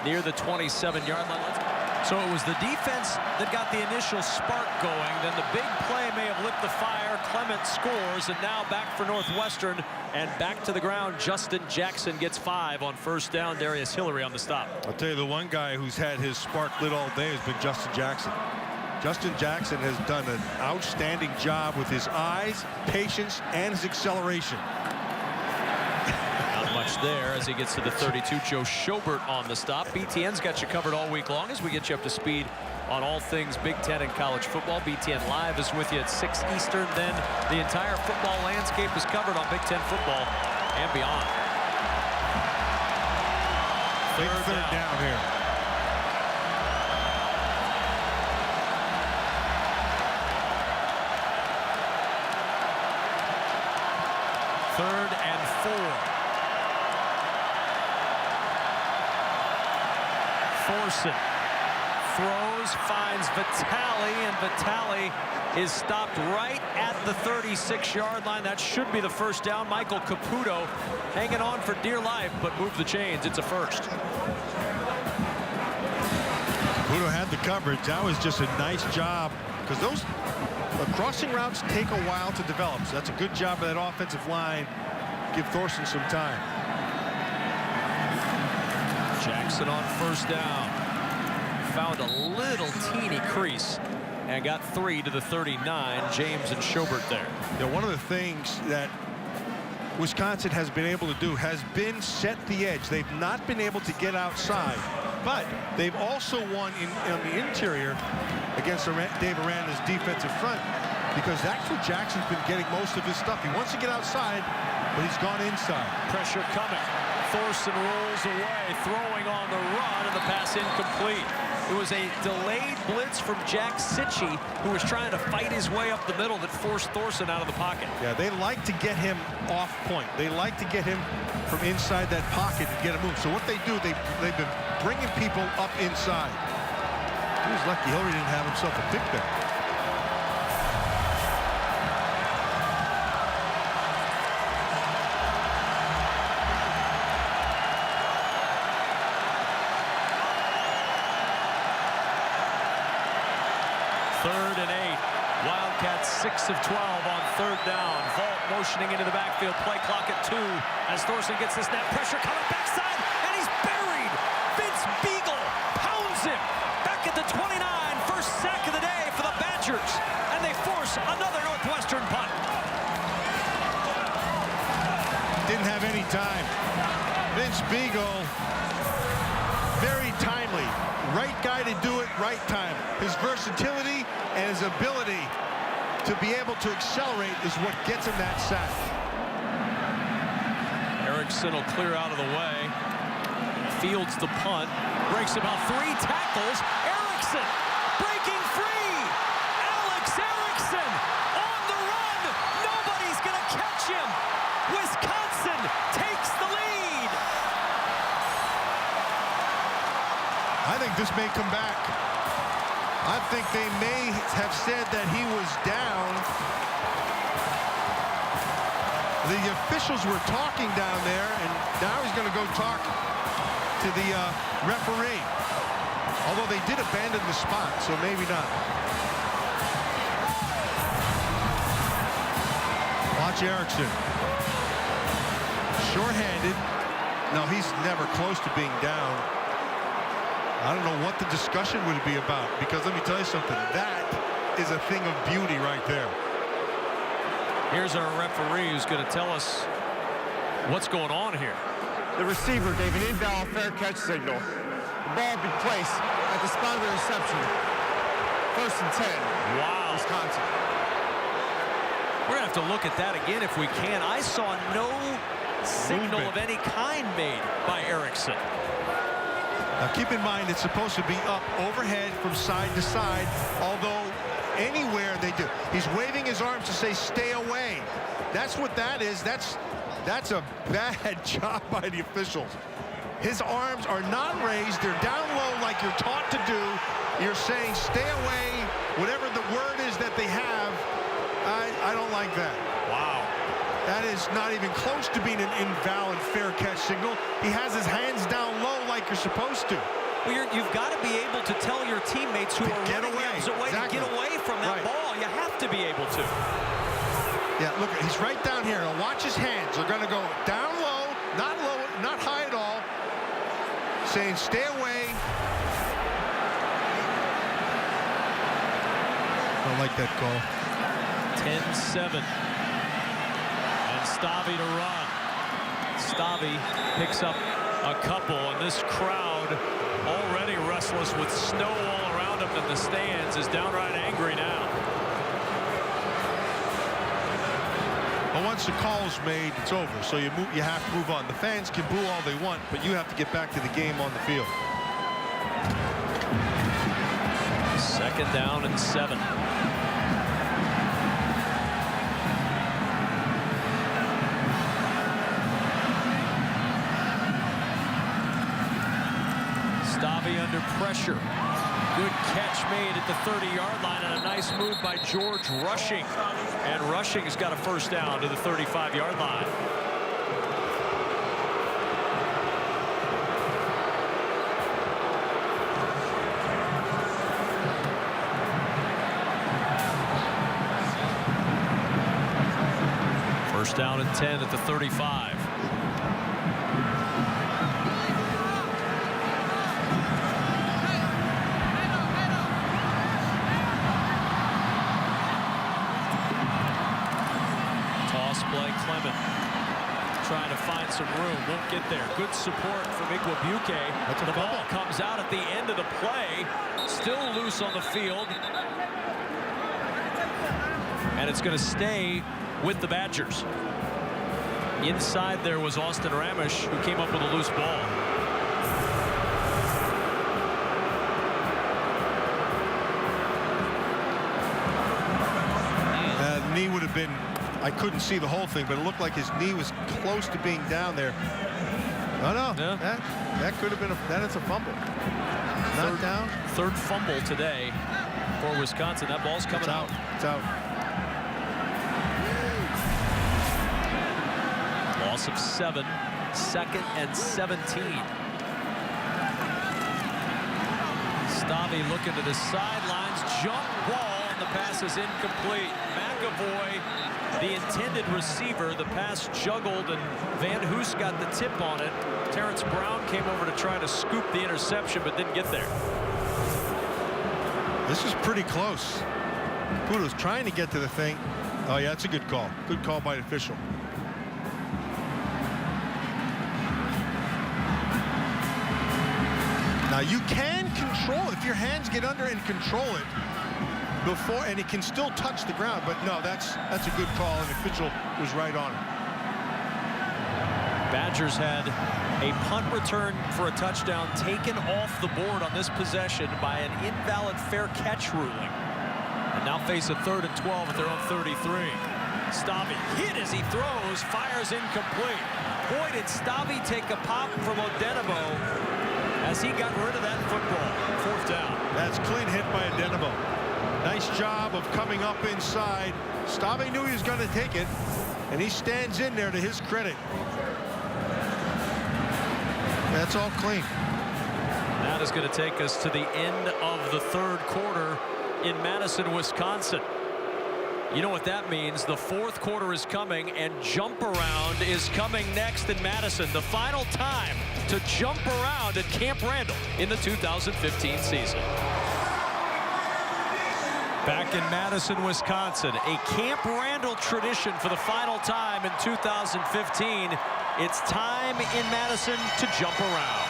near the 27-yard line. So it was the defense that got the initial spark going. Then the big play may have lit the fire. Clement scores, and now back for Northwestern and back to the ground. Justin Jackson gets 5 on 1st down. Darius Hillary on the stop. I'll tell you, the one guy who's had his spark lit all day has been Justin Jackson. Justin Jackson has done an outstanding job with his eyes, patience, and his acceleration. Much there as he gets to the 32. Joe Schobert on the stop. BTN's got you covered all week long as we get you up to speed on all things Big Ten and college football. BTN Live is with you at 6 Eastern. Then the entire football landscape is covered on Big Ten football and beyond. Big third down here. Third and 4. Forson throws, finds Vitale, and Vitale is stopped right at the 36-yard line. That should be the 1st down. Michael Caputo hanging on for dear life, but move the chains. It's a 1st. Caputo had the coverage. That was just a nice job because those crossing routes take a while to develop. So that's a good job of that offensive line. Give Thorson some time. Jackson on 1st down. Found a little teeny crease and got 3 to the 39. James and Schobert there. Now, one of the things that Wisconsin has been able to do has been set the edge. They've not been able to get outside, but they've also won on the interior against Dave Aranda's defensive front because that's where Jackson's been getting most of his stuff. He wants to get outside, but he's gone inside. Pressure coming. Thorson rolls away, throwing on the run, and the pass incomplete. It was a delayed blitz from Jack Sitchie, who was trying to fight his way up the middle, that forced Thorson out of the pocket. Yeah, they like to get him off point. They like to get him from inside that pocket and get him moved. So what they do, they've been bringing people up inside. He was lucky Hillary didn't have himself a pick there. Third and 8. Wildcats 6 of 12 on third down. Vault motioning into the backfield. Play clock at 2 as Thorson gets the snap. Pressure coming backside, and he's buried. Vince Beagle pounds him back at the 29. First sack of the day for the Badgers, and they force another Northwestern punt. Didn't have any time. Vince Beagle, very timely. Right guy to do it, right time. His versatility and his ability to be able to accelerate is what gets him that sack. Erickson will clear out of the way. Fields the punt. Breaks about 3 tackles. Erickson breaking free. Alex Erickson on the run. Nobody's going to catch him. Wisconsin takes the lead. I think this may come back. I think they may have said that he was down. The officials were talking down there, and now he's going to go talk to the referee. Although they did abandon the spot, so maybe not. Watch Erickson. Short-handed. No, he's never close to being down. I don't know what the discussion would be about, because let me tell you something, that is a thing of beauty right there. Here's our referee who's going to tell us what's going on here. The receiver gave an invalid fair catch signal. The ball will be placed at the spot of the reception. 1st and 10. Wow. Wisconsin. We're going to have to look at that again if we can. I saw no signal of any kind made by Erickson. Now keep in mind, it's supposed to be up overhead from side to side, although anywhere they do. He's waving his arms to say stay away. That's what that is. That's a bad job by the officials. His arms are not raised. They're down low like you're taught to do. You're saying stay away, whatever the word is that they have. I don't like that. Wow. That is not even close to being an invalid fair catch signal. He has his hands down low like you're supposed to. Well, you've got to be able to tell your teammates who are running the opposite way to get away from that ball. You have to be able to. Yeah, look, he's right down here. Now watch his hands. They're going to go down low, not high at all. Saying stay away. I don't like that call. 10-7. Stave to run. Stave picks up a couple, and this crowd, already restless with snow all around him in the stands, is downright angry now. Well, once the call is made, it's over. So you have to move on. The fans can boo all they want, but you have to get back to the game on the field. 2nd down and 7. Stave under pressure. Good catch made at the 30-yard line, and a nice move by George Rushing. And Rushing's got a first down to the 35-yard line. First down and 10 at the 35. Clement trying to find some room, won't get there. Good support from Igwebuike. The ball comes out at the end of the play, still loose on the field, and it's going to stay with the Badgers. Inside there was Austin Ramish, who came up with a loose ball. been, I couldn't see the whole thing, but it looked like his knee was close to being down there. Oh, no, Yeah. that could have been that is a fumble. Not down. Third fumble today for Wisconsin. That ball's coming out. It's out. Loss of 7, 2nd and 17. Stave looking to the sidelines, jump ball, and the pass is incomplete. McAvoy, the intended receiver, the pass juggled, and Van Hoos got the tip on it. Terrence Brown came over to try to scoop the interception, but didn't get there. This is pretty close. Pudo's trying to get to the thing. Oh, yeah, that's a good call. Good call by the official. Now, you can control if your hands get under and control it before, and it can still touch the ground. But no, that's a good call, and the official was right on it. Badgers had a punt return for a touchdown taken off the board on this possession by an invalid fair catch ruling. And now face a 3rd and 12 at their own 33. Stave hit as he throws, fires incomplete. Boy, did Stave take a pop from Odenabo as he got rid of that football. 4th down. That's clean hit by Odenabo. Nice job of coming up inside. Stave knew he was going to take it, and he stands in there to his credit. That's all clean. That is going to take us to the end of the 3rd quarter in Madison, Wisconsin. You know what that means. The 4th quarter is coming, and jump around is coming next in Madison. The final time to jump around at Camp Randall in the 2015 season. Back in Madison, Wisconsin, a Camp Randall tradition for the final time in 2015. It's time in Madison to jump around.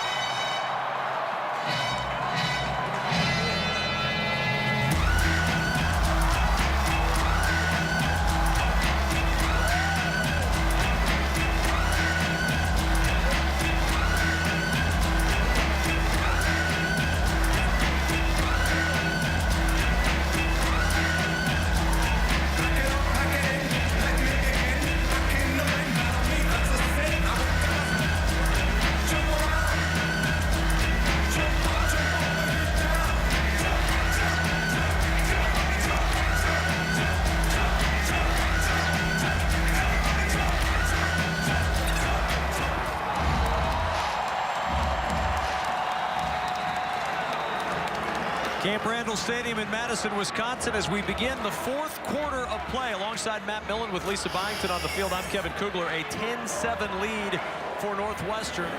Camp Randall Stadium in Madison, Wisconsin, as we begin the 4th quarter of play. Alongside Matt Millen with Lisa Byington on the field, I'm Kevin Kugler. A 10-7 lead for Northwestern.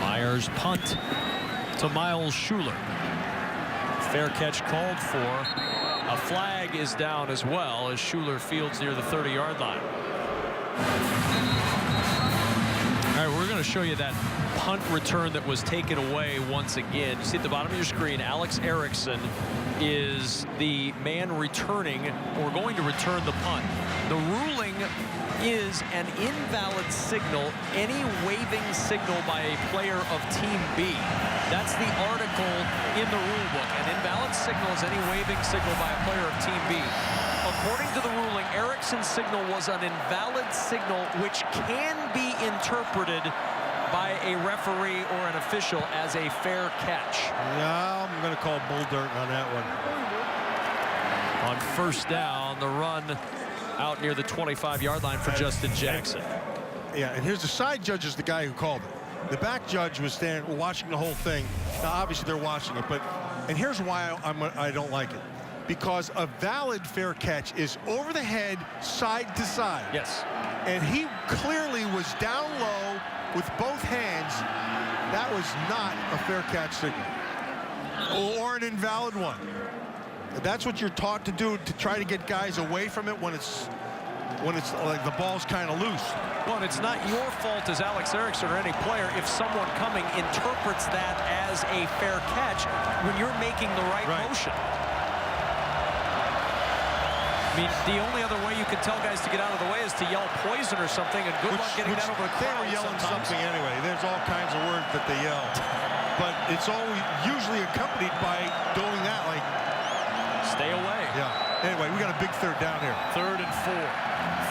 Myers punt to Miles Schuler. Fair catch called for. A flag is down as well as Schuler fields near the 30-yard line. All right, we're going to show you that punt return that was taken away once again. You see at the bottom of your screen, Alex Erickson is the man returning or going to return the punt. The ruling is an invalid signal, any waving signal by a player of Team B. That's the article in the rule book. An invalid signal is any waving signal by a player of Team B. According to the ruling, Erickson's signal was an invalid signal which can be interpreted by a referee or an official as a fair catch. Yeah, I'm going to call bull dirt on that one. On 1st down, the run out near the 25-yard line for Justin Jackson. Yeah, and here's the side judge is the guy who called it. The back judge was standing watching the whole thing. Now, obviously, they're watching it, and here's why I don't like it. Because a valid fair catch is over the head, side to side. Yes. And he clearly was down low with both hands. That was not a fair catch signal. Or an invalid one. That's what you're taught to do, to try to get guys away from it when it's like the ball's kind of loose. Well, it's not your fault as Alex Erickson or any player if someone coming interprets that as a fair catch when you're making the right motion. I mean, the only other way you could tell guys to get out of the way is to yell poison or something, and good luck getting that over the crowd. They were yelling something anyway. There's all kinds of words that they yell. but it's always usually accompanied by doing that, like, Stay away. yeah. Anyway, we got a big third down here. 3rd and 4.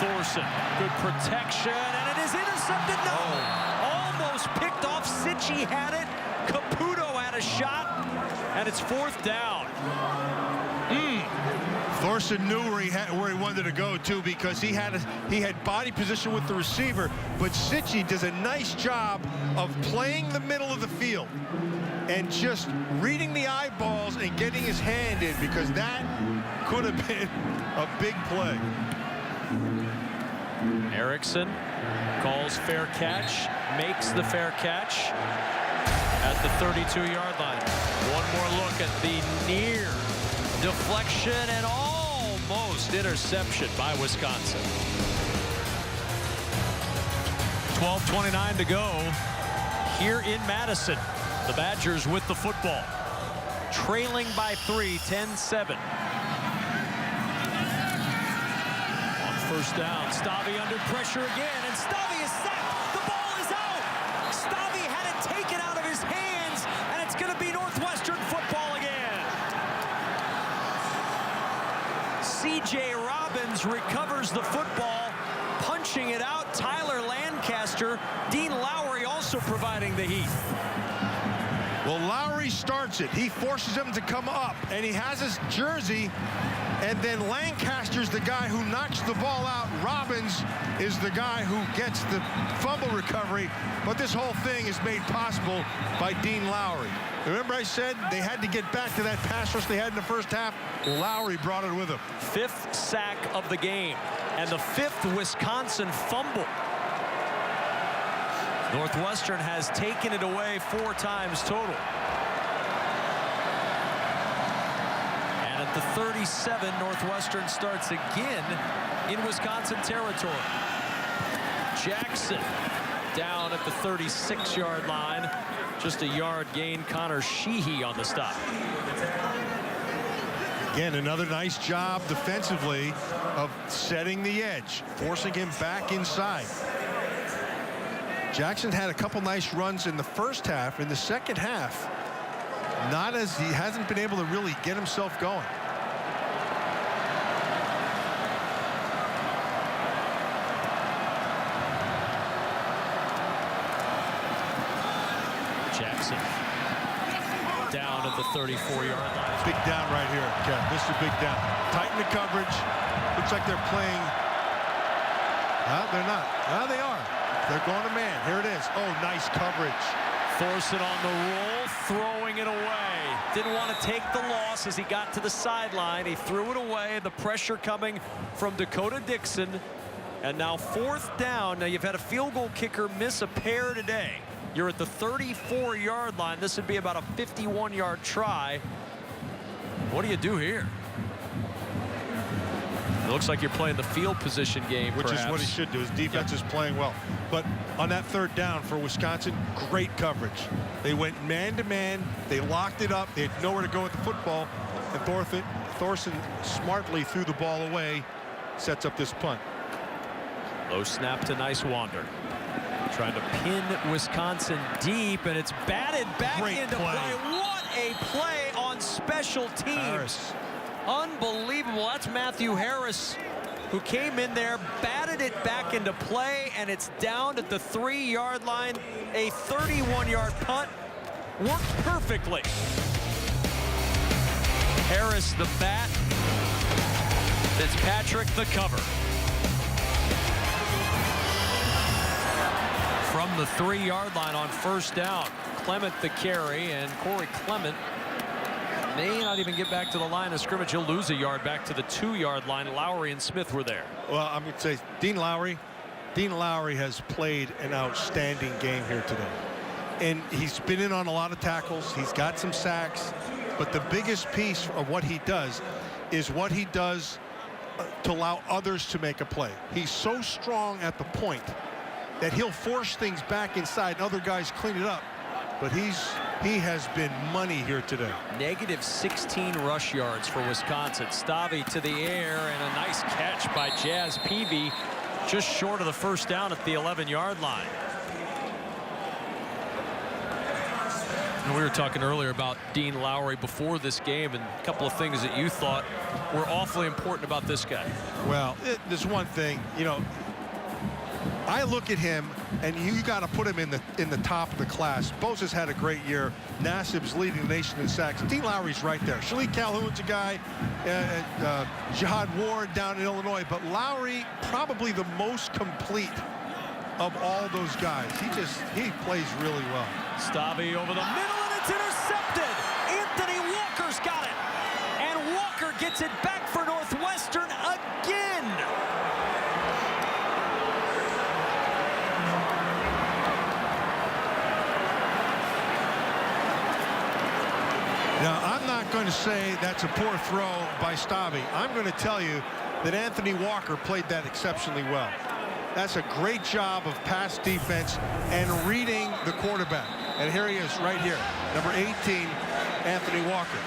Thorson, good protection, and it is intercepted. No, almost picked off. Sitchy had it. Caputo had a shot, and it's 4th down. Thorson knew where he wanted to go too, because he had body position with the receiver, but Sitchy does a nice job of playing the middle of the field and just reading the eyeballs and getting his hand in, because that could have been a big play. Erickson calls fair catch, makes the fair catch at the 32-yard line. One more look at the near deflection and almost interception by Wisconsin. 12:29 to go here in Madison. The Badgers with the football, trailing by 3, 10-7. On first down, Stave under pressure again, and Stave is sacked. The ball is out. Stave had it taken out of his hands, and it's going to be Northwestern football again. C.J. Robbins recovers the football, punching it out. Tyler Lancaster, Dean Lowry also providing the heat. Well, Lowry starts it. He forces him to come up, and he has his jersey, and then Lancaster's the guy who knocks the ball out. Robbins is the guy who gets the fumble recovery, but this whole thing is made possible by Dean Lowry. Remember I said they had to get back to that pass rush they had in the first half? Lowry brought it with him. 5th sack of the game, and the 5th Wisconsin fumble. Northwestern has taken it away 4 times total. And at the 37, Northwestern starts again in Wisconsin territory. Jackson down at the 36-yard line. Just a yard gain. Connor Sheehy on the stop. Again, another nice job defensively of setting the edge, forcing him back inside. Jackson had a couple nice runs in the first half. In the second half, not as he hasn't been able to really get himself going. Jackson down at the 34-yard line. Big down right here, Kev. This is a big down. Tighten the coverage. Looks like they're playing. They're not. They are. They're going to man. Here it is. Oh, nice coverage. Thorson on the roll, throwing it away. Didn't want to take the loss as he got to the sideline. He threw it away. The pressure coming from Dakota Dixon. And now 4th down. Now you've had a field goal kicker miss a pair today. You're at the 34-yard line. This would be about a 51-yard try. What do you do here? It looks like you're playing the field position game, which perhaps. is what he should do. His defense is playing well. But on that 3rd down for Wisconsin, great coverage. They went man-to-man. They locked it up. They had nowhere to go with the football. And Thorson smartly threw the ball away, sets up this punt. Low snap to Nicewander. Trying to pin Wisconsin deep, and it's batted back into play. What a play on special teams. Harris. Unbelievable. That's Matthew Harris, who came in there, batted it back into play, and it's down at the 3-yard line. A 31-yard punt worked perfectly. Harris the bat. Fitzpatrick the cover. From the 3-yard line on first down, Clement the carry, and Corey Clement may not even get back to the line of scrimmage. He'll lose a yard back to the 2-yard line. Lowry and Smith were there. Well, I'm going to say Dean Lowry has played an outstanding game here today. And he's been in on a lot of tackles. He's got some sacks. But the biggest piece of what he does is what he does to allow others to make a play. He's so strong at the point that he'll force things back inside and other guys clean it up. But he has been money here today. Negative 16 rush yards for Wisconsin. Stave to the air, and a nice catch by Jazz Peavy, just short of the first down at the 11-yard line. And we were talking earlier about Dean Lowry before this game, and a couple of things that you thought were awfully important about this guy. Well, there's one thing, you know, I look at him, and you got to put him in the top of the class. Bosa's had a great year. Nassib's leading the nation in sacks. Dean Lowry's right there. Shalik Calhoun's a guy, Jihad Ward down in Illinois, but Lowry probably the most complete of all those guys. He plays really well. Stave over the middle, and it's intercepted. Anthony Walker's got it, and Walker gets it back for Northwestern again. Now, I'm not going to say that's a poor throw by Stave. I'm going to tell you that Anthony Walker played that exceptionally well. That's a great job of pass defense and reading the quarterback. And here he is right here, number 18, Anthony Walker.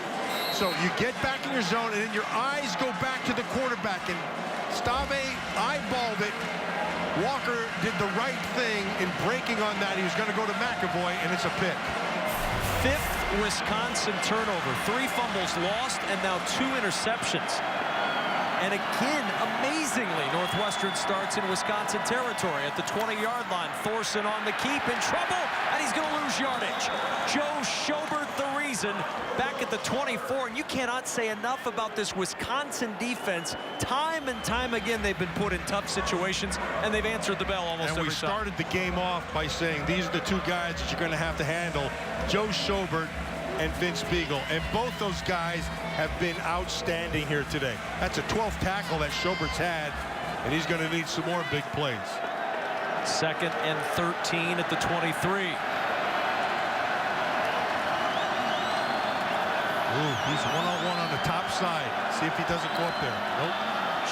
So you get back in your zone, and then your eyes go back to the quarterback. And Stave eyeballed it. Walker did the right thing in breaking on that. He was going to go to McAvoy, and it's a pick. Fifth Wisconsin turnover, 3 fumbles lost, and now 2 interceptions. And again, amazingly, Northwestern starts in Wisconsin territory at the 20-yard line. Thorson on the keep, in trouble, and he's going to lose yardage. Joe Schobert, the reason, back at the 24. And you cannot say enough about this Wisconsin defense. Time and time again, they've been put in tough situations, and they've answered the bell almost every time. And we started the game off by saying these are the 2 guys that you're going to have to handle, Joe Schobert and Vince Beagle, and both those guys have been outstanding here today. That's a 12th tackle that Schobert's had, and he's going to need some more big plays. 2nd and 13 at the 23. Ooh, he's one-on-one on the top side. See if he doesn't go up there. Nope.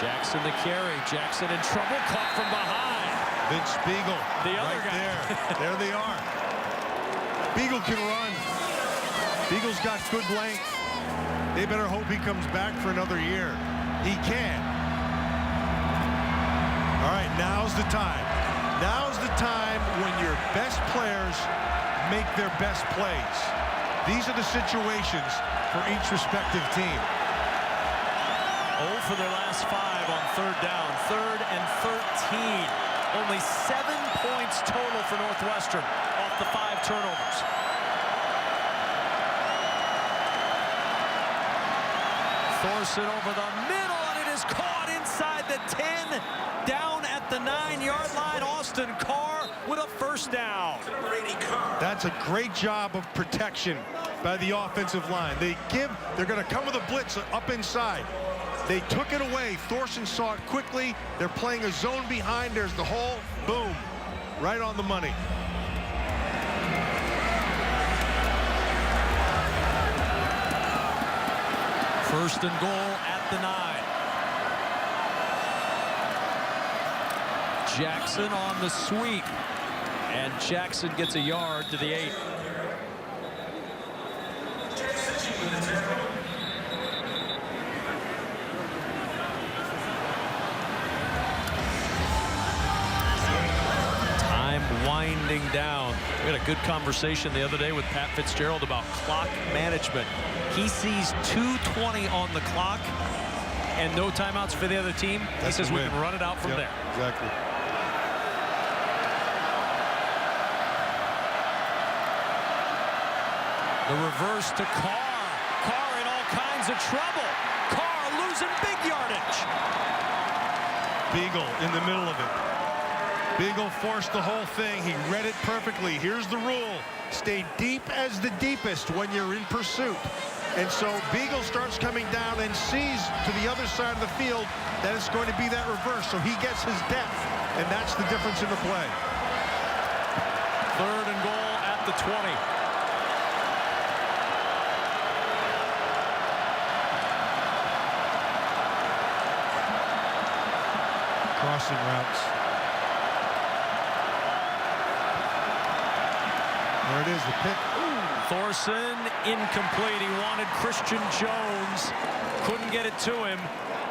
Jackson the carry. Jackson in trouble, caught from behind. Vince Beagle, the other right guy. There they are. Beagle can run. Beagle's got good length. They better hope he comes back for another year. He can. All right, now's the time. Now's the time when your best players make their best plays. These are the situations for each respective team. 0 for their last 5 on 3rd down. 3rd and 13. Only 7 points total for Northwestern off the 5 turnovers. Thorson over the middle, and it is caught inside the 10, down at the 9-yard line. Austin Carr with a 1st down. That's a great job of protection by the offensive line. They're going to come with a blitz up inside. They took it away. Thorson saw it quickly. They're playing a zone behind. There's the hole. Boom. Right on the money. First and goal at the 9. Jackson on the sweep, and Jackson gets a yard to the 8. Time winding down. We had a good conversation the other day with Pat Fitzgerald about clock management. He sees 2:20 on the clock and no timeouts for the other team. He says we can run it out from there. Exactly. The reverse to Carr. Carr in all kinds of trouble. Carr losing big yardage. Beagle in the middle of it. Beagle forced the whole thing. He read it perfectly. Here's the rule. Stay deep as the deepest when you're in pursuit. And so Beagle starts coming down and sees to the other side of the field that it's going to be that reverse. So he gets his depth, and that's the difference in the play. 3rd and goal at the 20. Crossing routes. There it is, the pick. Thorson incomplete. He wanted Christian Jones. Couldn't get it to him.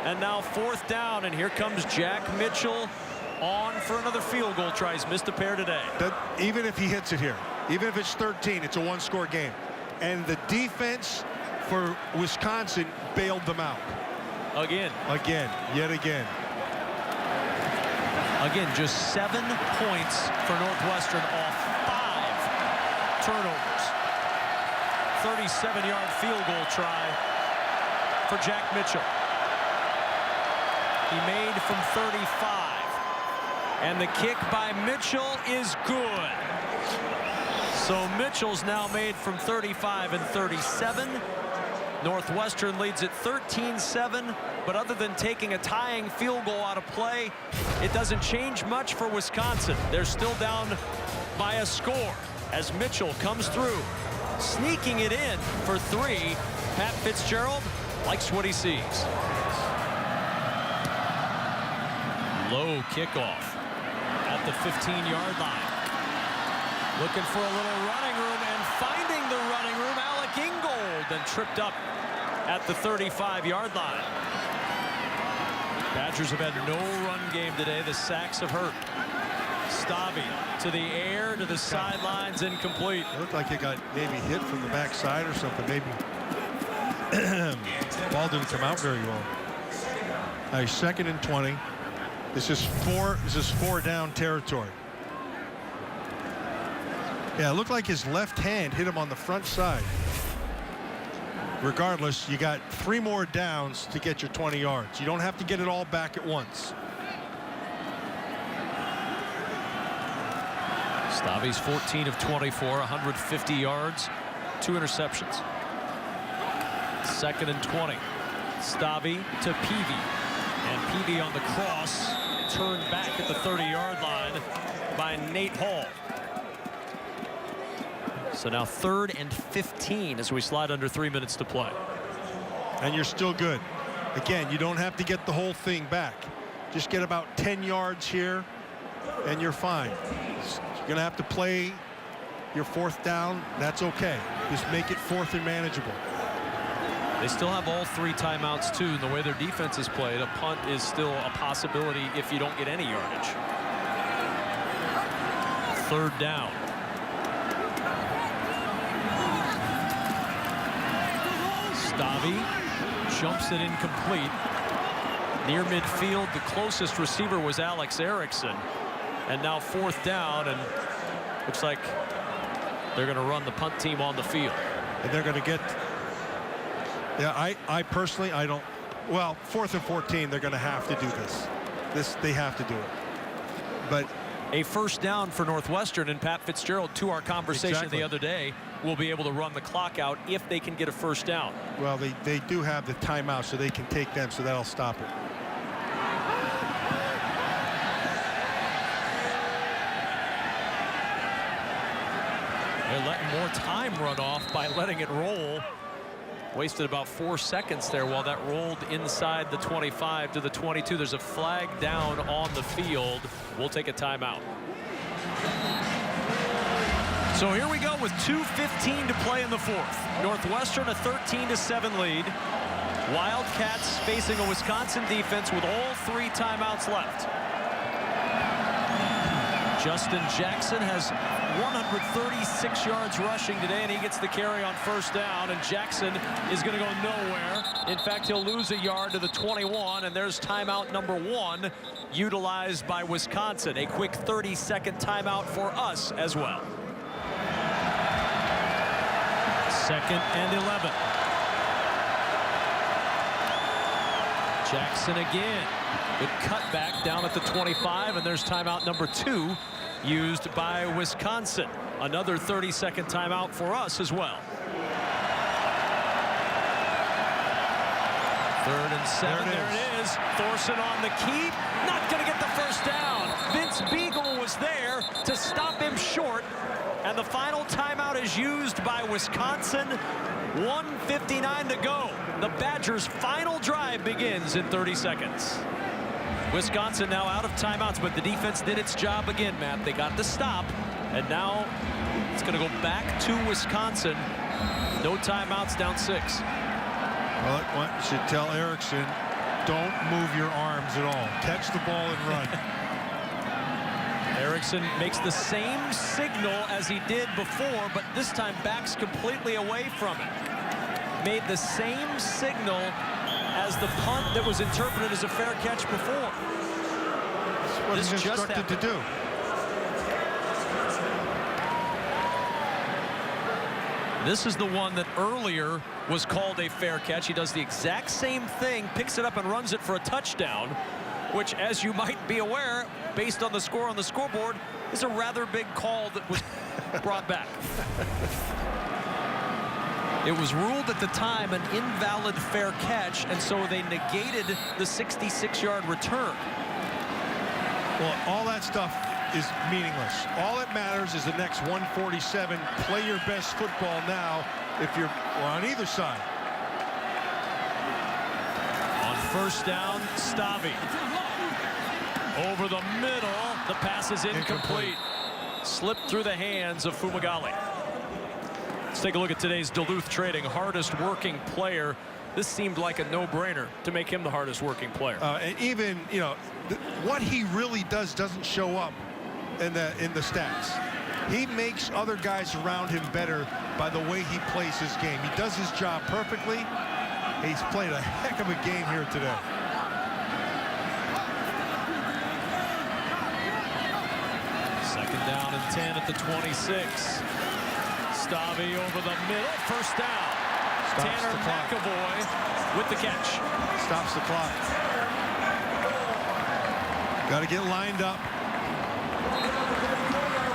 And now 4th down, and here comes Jack Mitchell on for another field goal try. He's missed a pair today. Even if he hits it here, even if it's 13, it's a 1-score game. and the defense for Wisconsin bailed them out. Again. Yet again. Again, just 7 points for Northwestern off 5 turnovers. 37-yard field goal try for Jack Mitchell. He made from 35. And the kick by Mitchell is good. So Mitchell's now made from 35 and 37. Northwestern leads at 13-7, but other than taking a tying field goal out of play, it doesn't change much for Wisconsin. They're still down by a score as Mitchell comes through, sneaking it in for 3. Pat Fitzgerald likes what he sees. Low kickoff at the 15-yard line. Looking for a little running room and finding the running room. Alec Ingold then tripped up at the 35-yard line. Badgers have had no run game today. The sacks have hurt. Stave to the air, to the sidelines, incomplete. It looked like it got maybe hit from the backside or something. Maybe ball didn't come out very well. Now he's 2nd and 20. This is 4 down territory. Yeah, it looked like his left hand hit him on the front side. Regardless, you got 3 more downs to get your 20 yards. You don't have to get it all back at once. Stave's 14 of 24, 150 yards, 2 interceptions. 2nd and 20. Stave to Peavy. And Peavy on the cross, turned back at the 30-yard line by Nate Hall. So now 3rd and 15 as we slide under 3 minutes to play. And you're still good. Again, you don't have to get the whole thing back. Just get about 10 yards here and you're fine. You're going to have to play your 4th down. That's okay. Just make it 4th and manageable. They still have all 3 timeouts too. And the way their defense is played, a punt is still a possibility if you don't get any yardage. 3rd down. Stave jumps it incomplete. Near midfield, the closest receiver was Alex Erickson. And now 4th down, and looks like they're going to run the punt team on the field. And they're going to get, yeah, I personally, I don't, well, 4th and 14, they're going to have to do this. They have to do it. But a 1st down for Northwestern, and Pat Fitzgerald, to our conversation the other day, will be able to run the clock out if they can get a 1st down. Well, they do have the timeout, so they can take them, so that'll stop it. They're letting more time run off by letting it roll. Wasted about 4 seconds there while that rolled inside the 25 to the 22. There's a flag down on the field. We'll take a timeout. So here we go with 2:15 to play in the 4th. Northwestern a 13-7 lead. Wildcats facing a Wisconsin defense with all 3 timeouts left. Justin Jackson has 136 yards rushing today, and he gets the carry on 1st down, and Jackson is going to go nowhere. In fact, he'll lose a yard to the 21, and there's timeout number 1 utilized by Wisconsin. A quick 30-second timeout for us as well. 2nd and 11. Jackson again. Good cutback down at the 25, and there's timeout number 2 used by Wisconsin. Another 30-second timeout for us as well. 3rd and 7. There it is. Thorson on the keep. Not going to get the 1st down. Vince Beagle was there to stop him short. And the final timeout is used by Wisconsin. 1:59 to go. The Badgers' final drive begins in 30 seconds. Wisconsin now out of timeouts, but the defense did its job again, Matt. They got the stop, and now it's going to go back to Wisconsin. No timeouts, down 6. Well, you should tell Erickson, don't move your arms at all. Catch the ball and run. Erickson makes the same signal as he did before, but this time backs completely away from it. Made the same signal as the punt that was interpreted as a fair catch before. That's what he's instructed to do. This is the one that earlier was called a fair catch. He does the exact same thing, picks it up and runs it for a touchdown, which, as you might be aware, based on the score on the scoreboard, is a rather big call that was brought back. It was ruled at the time an invalid fair catch, and so they negated the 66-yard return. Well, all that stuff is meaningless. All that matters is the next 147. Play your best football now if you're on either side. On first down, Stave. Over the middle, the pass is incomplete. Slipped through the hands of Fumagalli. Let's take a look at today's Duluth Trading hardest working player. This seemed like a no-brainer to make him the hardest working player. And even, you know, what he really does doesn't show up in the stats. He makes other guys around him better by the way he plays his game. He does his job perfectly. He's played a heck of a game here today. Second down and 10 at the 26. Stave over the middle, first down. Tanner McAvoy with the catch. Stops the clock. Got to get lined up.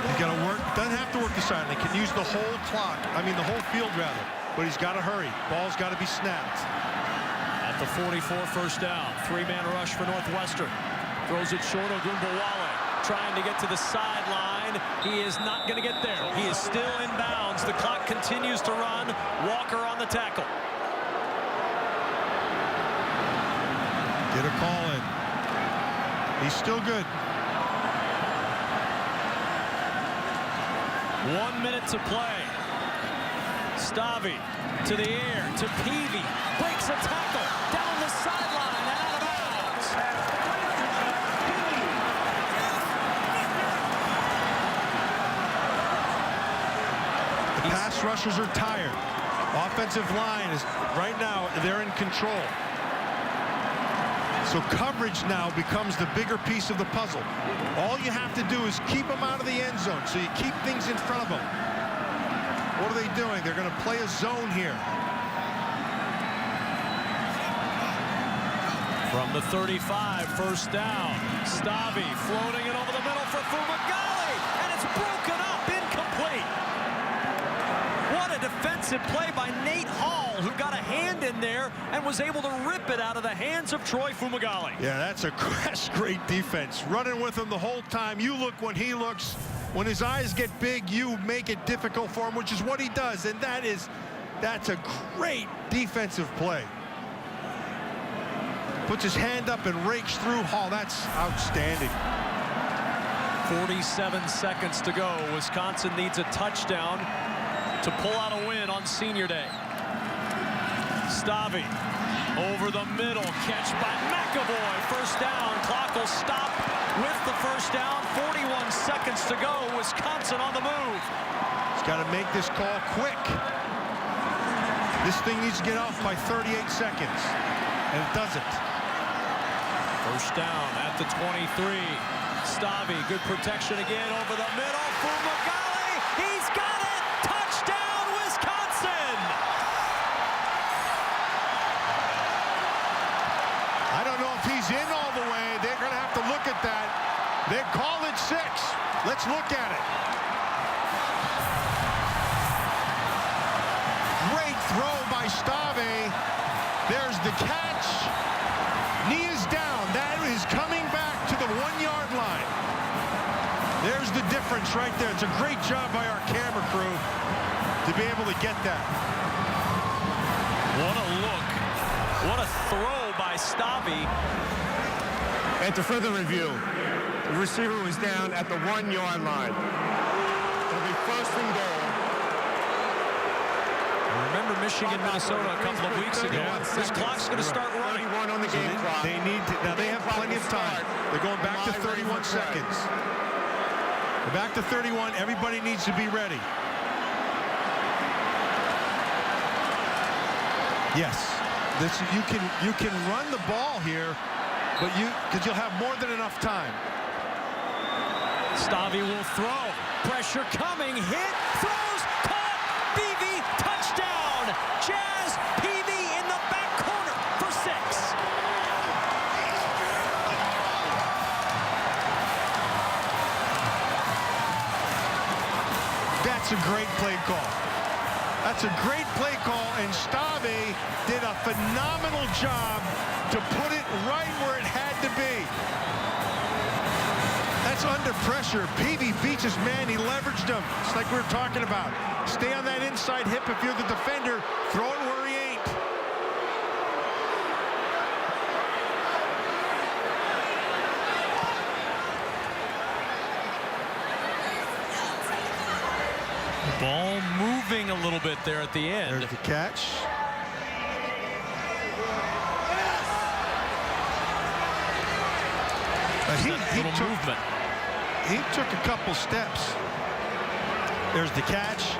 He's got to work. Doesn't have to work the sideline. Can use the whole clock. I mean the whole field rather. But he's got to hurry. Ball's got to be snapped. At the 44, first down. Three-man rush for Northwestern. Throws it short. Ogunbowale trying to get to the sideline. He is not going to get there. He is still in bounds. The clock continues to run. Walker on the tackle. Get a call in. He's still good. 1 minute to play. Stave to the air to Peavy. Breaks a tackle down the sideline and out of bounds. The pass rushers are tired. Offensive line is right now, they're in control. So coverage now becomes the bigger piece of the puzzle. All you have to do is keep them out of the end zone, so you keep things in front of them. What are they doing? They're going to play a zone here. From the 35, first down. Stave floating it over the middle for Fumagalli, and it's broken up, incomplete. What a defensive play by Nate Hall, who got a hand in there and was able to rip it out of the hands of Troy Fumagalli. Yeah, that's great defense. Running with him the whole time. You look when he looks. When his eyes get big, you make it difficult for him, which is what he does. And that's a great defensive play. Puts his hand up and rakes through Hall. That's outstanding. 47 seconds to go. Wisconsin needs a touchdown to pull out a win on Senior Day. Stave over the middle, catch by McAvoy, first down. Clock will stop with the first down. 41 seconds to go. Wisconsin on the move. He's got to make this call quick. This thing needs to get off by 38 seconds, and it doesn't. First down at the 23. Stave, good protection again over the middle. Fumagalli, he's got it. Touchdown, Wisconsin. I don't know if he's in all the way. They're going to have to look at that. They called it 6. Let's look at it. Great throw by Stave. There's the catch. Knee is down. That is coming back to the 1-yard line. There's the difference right there. It's a great job by our camera crew to be able to get that. What a look. What a throw by Stave. After further review, the receiver was down at the 1-yard line. It'll be first and goal. Remember Michigan, Minnesota a couple of weeks ago. This clock's going to start running. 31 on the game clock. They need to, now they have plenty of time. They're going back to 31 seconds. We're back to 31. Everybody needs to be ready. Yes, you can run the ball here, but because you'll have more than enough time. Stave will throw. Pressure coming. Hit. Throws. Caught. Peavy. Touchdown. Jazz. Peavy in the back corner for 6. That's a great play call. That's a great play call, and Stave did a phenomenal job to put it right where it had to be. That's under pressure. Peavy beats his man. He leveraged him. It's like we were talking about. Stay on that inside hip if you're the defender. Throw it where he ain't. Ball moving a little bit there at the end. There's the catch. He took a couple steps. There's the catch.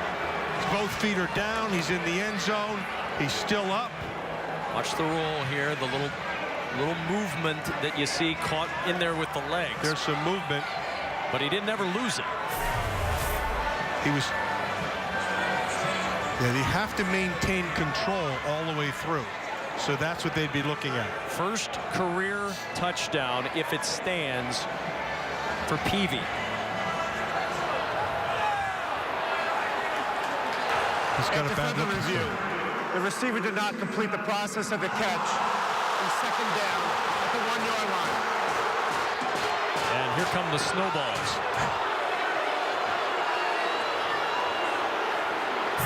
Both feet are down. He's in the end zone. He's still up. Watch the roll here. The little movement that you see caught in there with the legs. There's some movement. But he didn't ever lose it. Yeah, they have to maintain control all the way through. So that's what they'd be looking at. First career touchdown, if it stands, for Peavy. He's got a bad look. Review. The receiver did not complete the process of the catch. And 2nd down at the 1-yard line. And here come the snowballs.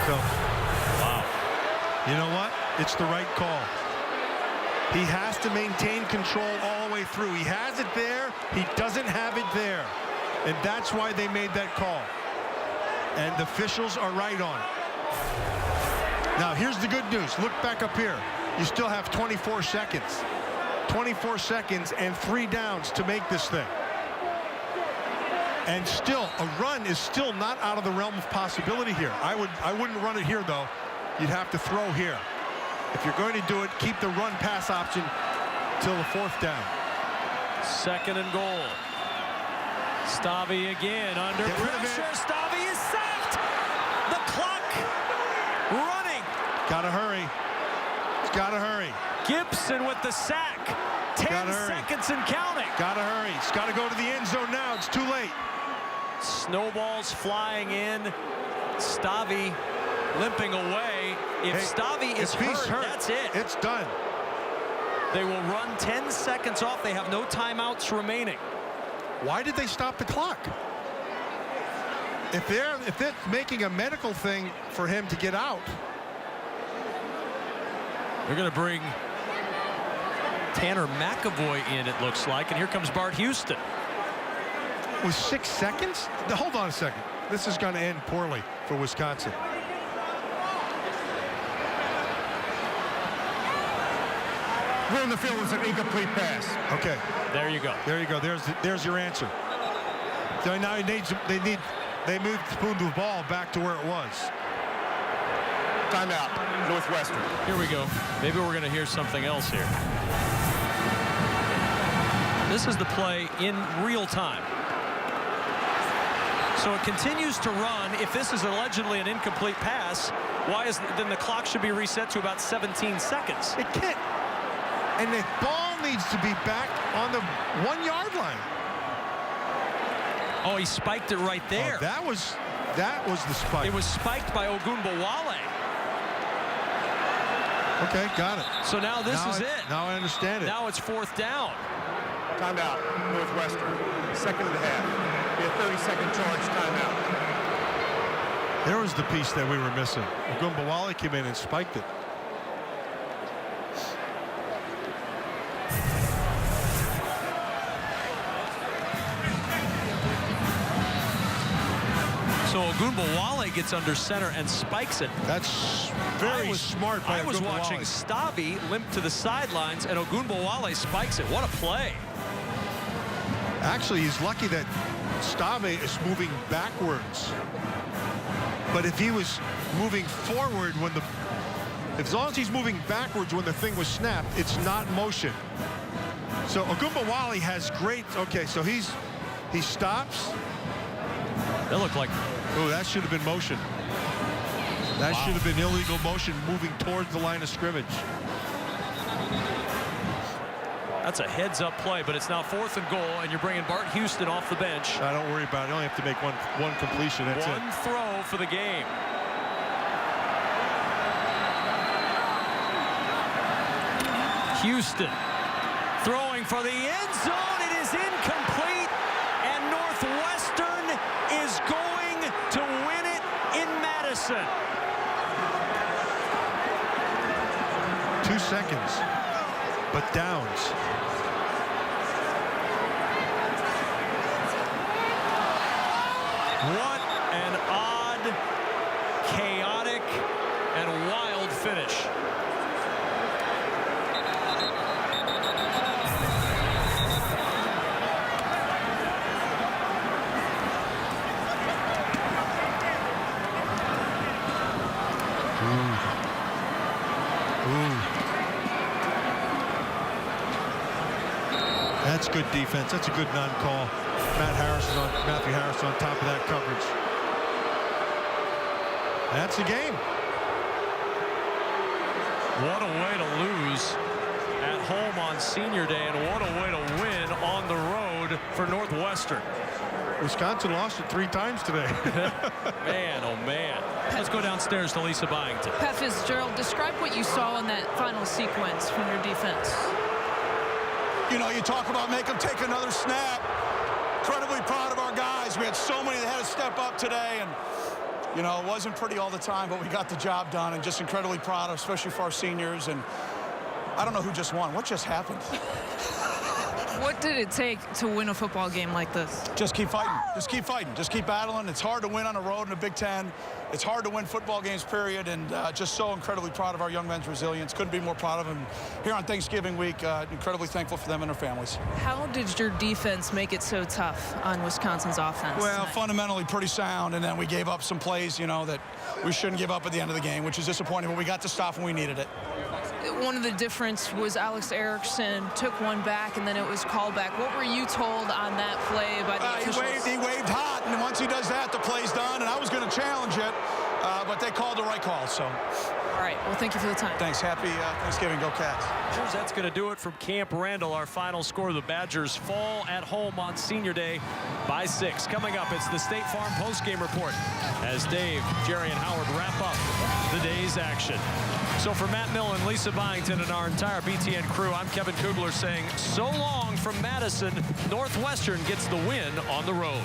So, wow. You know what? It's the right call. He has to maintain control all the way through. He has it there. He doesn't have it there. And that's why they made that call. And the officials are right on it. Now, here's the good news. Look back up here. You still have 24 seconds. 24 seconds and 3 downs to make this thing. And still, a run is still not out of the realm of possibility here. I wouldn't run it here, though. You'd have to throw here. If you're going to do it, keep the run-pass option till the 4th down. 2nd and goal. Stave again under pressure. Stave is sacked. The clock running. Gotta hurry. It's gotta hurry. Gibson with the sack. 10 seconds and counting. Gotta hurry. It's gotta go to the end zone now. It's too late. Snowballs flying in. Stave limping away. If Stave is hurt, that's it. It's done. They will run 10 seconds off. They have no timeouts remaining. Why did they stop the clock? If it's making a medical thing for him to get out. They're going to bring Tanner McAvoy in, it looks like. And here comes Bart Houston. With 6 seconds? Hold on a second. This is going to end poorly for Wisconsin. Ruin the field was an incomplete pass. Okay. There you go. There you go. There's your answer. So now they moved the ball back to where it was. Timeout, Northwestern. Here we go. Maybe we're going to hear something else here. This is the play in real time. So it continues to run. If this is allegedly an incomplete pass, then the clock should be reset to about 17 seconds. It can't. And the ball needs to be back on the 1-yard line. Oh, he spiked it right there. Oh, that was the spike. It was spiked by Ogunbowale. Okay, got it. So now this is it. Now I understand it. Now it's 4th down. Timeout, Northwestern. 2nd and a half. Be a 30-second charge timeout. There was the piece that we were missing. Ogunbowale came in and spiked it. So Ogunbowale gets under center and spikes it. That's very smart by I was Ogunbowale. watching Stave limp to the sidelines, and Ogunbowale spikes it. What a play. Actually, he's lucky that Stave is moving backwards. But if he was moving forward when as long as he's moving backwards when the thing was snapped, it's not motion. So Ogunbowale has great, okay, so he stops. They look like, Oh, that should have been motion. That should have been illegal motion moving towards the line of scrimmage. that's a heads-up play, but it's now 4th and goal, and you're bringing Bart Houston off the bench. Don't worry about it. You only have to make one completion. That's One throw for the game. Houston throwing for the end zone. It is incomplete, and Northwestern is going to win it in Madison. 2 seconds, but downs. What an odd, chaotic, and wild finish. That's good defense. That's a good non-call. Matthew Harris on top of that coverage. That's the game. What a way to lose at home on Senior Day, and what a way to win on the road for Northwestern. Wisconsin lost it 3 times today. Man, oh man. Let's go downstairs to Lisa Byington. Pat Fitzgerald, describe what you saw in that final sequence from your defense. You know, you talk about make them take another snap. Incredibly proud of our guys. We had so many that had to step up today, and you know, it wasn't pretty all the time, but we got the job done, and just incredibly proud of, especially for our seniors. And I don't know who just won. What just happened? What did it take to win a football game like this? Just keep fighting. Just keep fighting. Just keep battling. It's hard to win on the road in the Big Ten. It's hard to win football games, period, and just so incredibly proud of our young men's resilience. Couldn't be more proud of them. Here on Thanksgiving week, incredibly thankful for them and their families. How did your defense make it so tough on Wisconsin's offense? Well, tonight? fundamentally pretty sound, and then we gave up some plays, you know, that we shouldn't give up at the end of the game, which is disappointing, but we got to stop when we needed it. One of the difference was Alex Erickson took one back, and then it was called back. What were you told on that play by the officials? He waved hot, and once he does that, the play's done, and I was going to challenge it, but they called the right call, so. All right, well, thank you for the time. Thanks. Happy Thanksgiving. Go Cats. That's going to do it from Camp Randall. Our final score, the Badgers fall at home on Senior Day by 6. Coming up, it's the State Farm postgame report as Dave, Jerry, and Howard wrap up the day's action. So for Matt Millen, Lisa Byington, and our entire BTN crew, I'm Kevin Kugler saying so long from Madison. Northwestern gets the win on the road.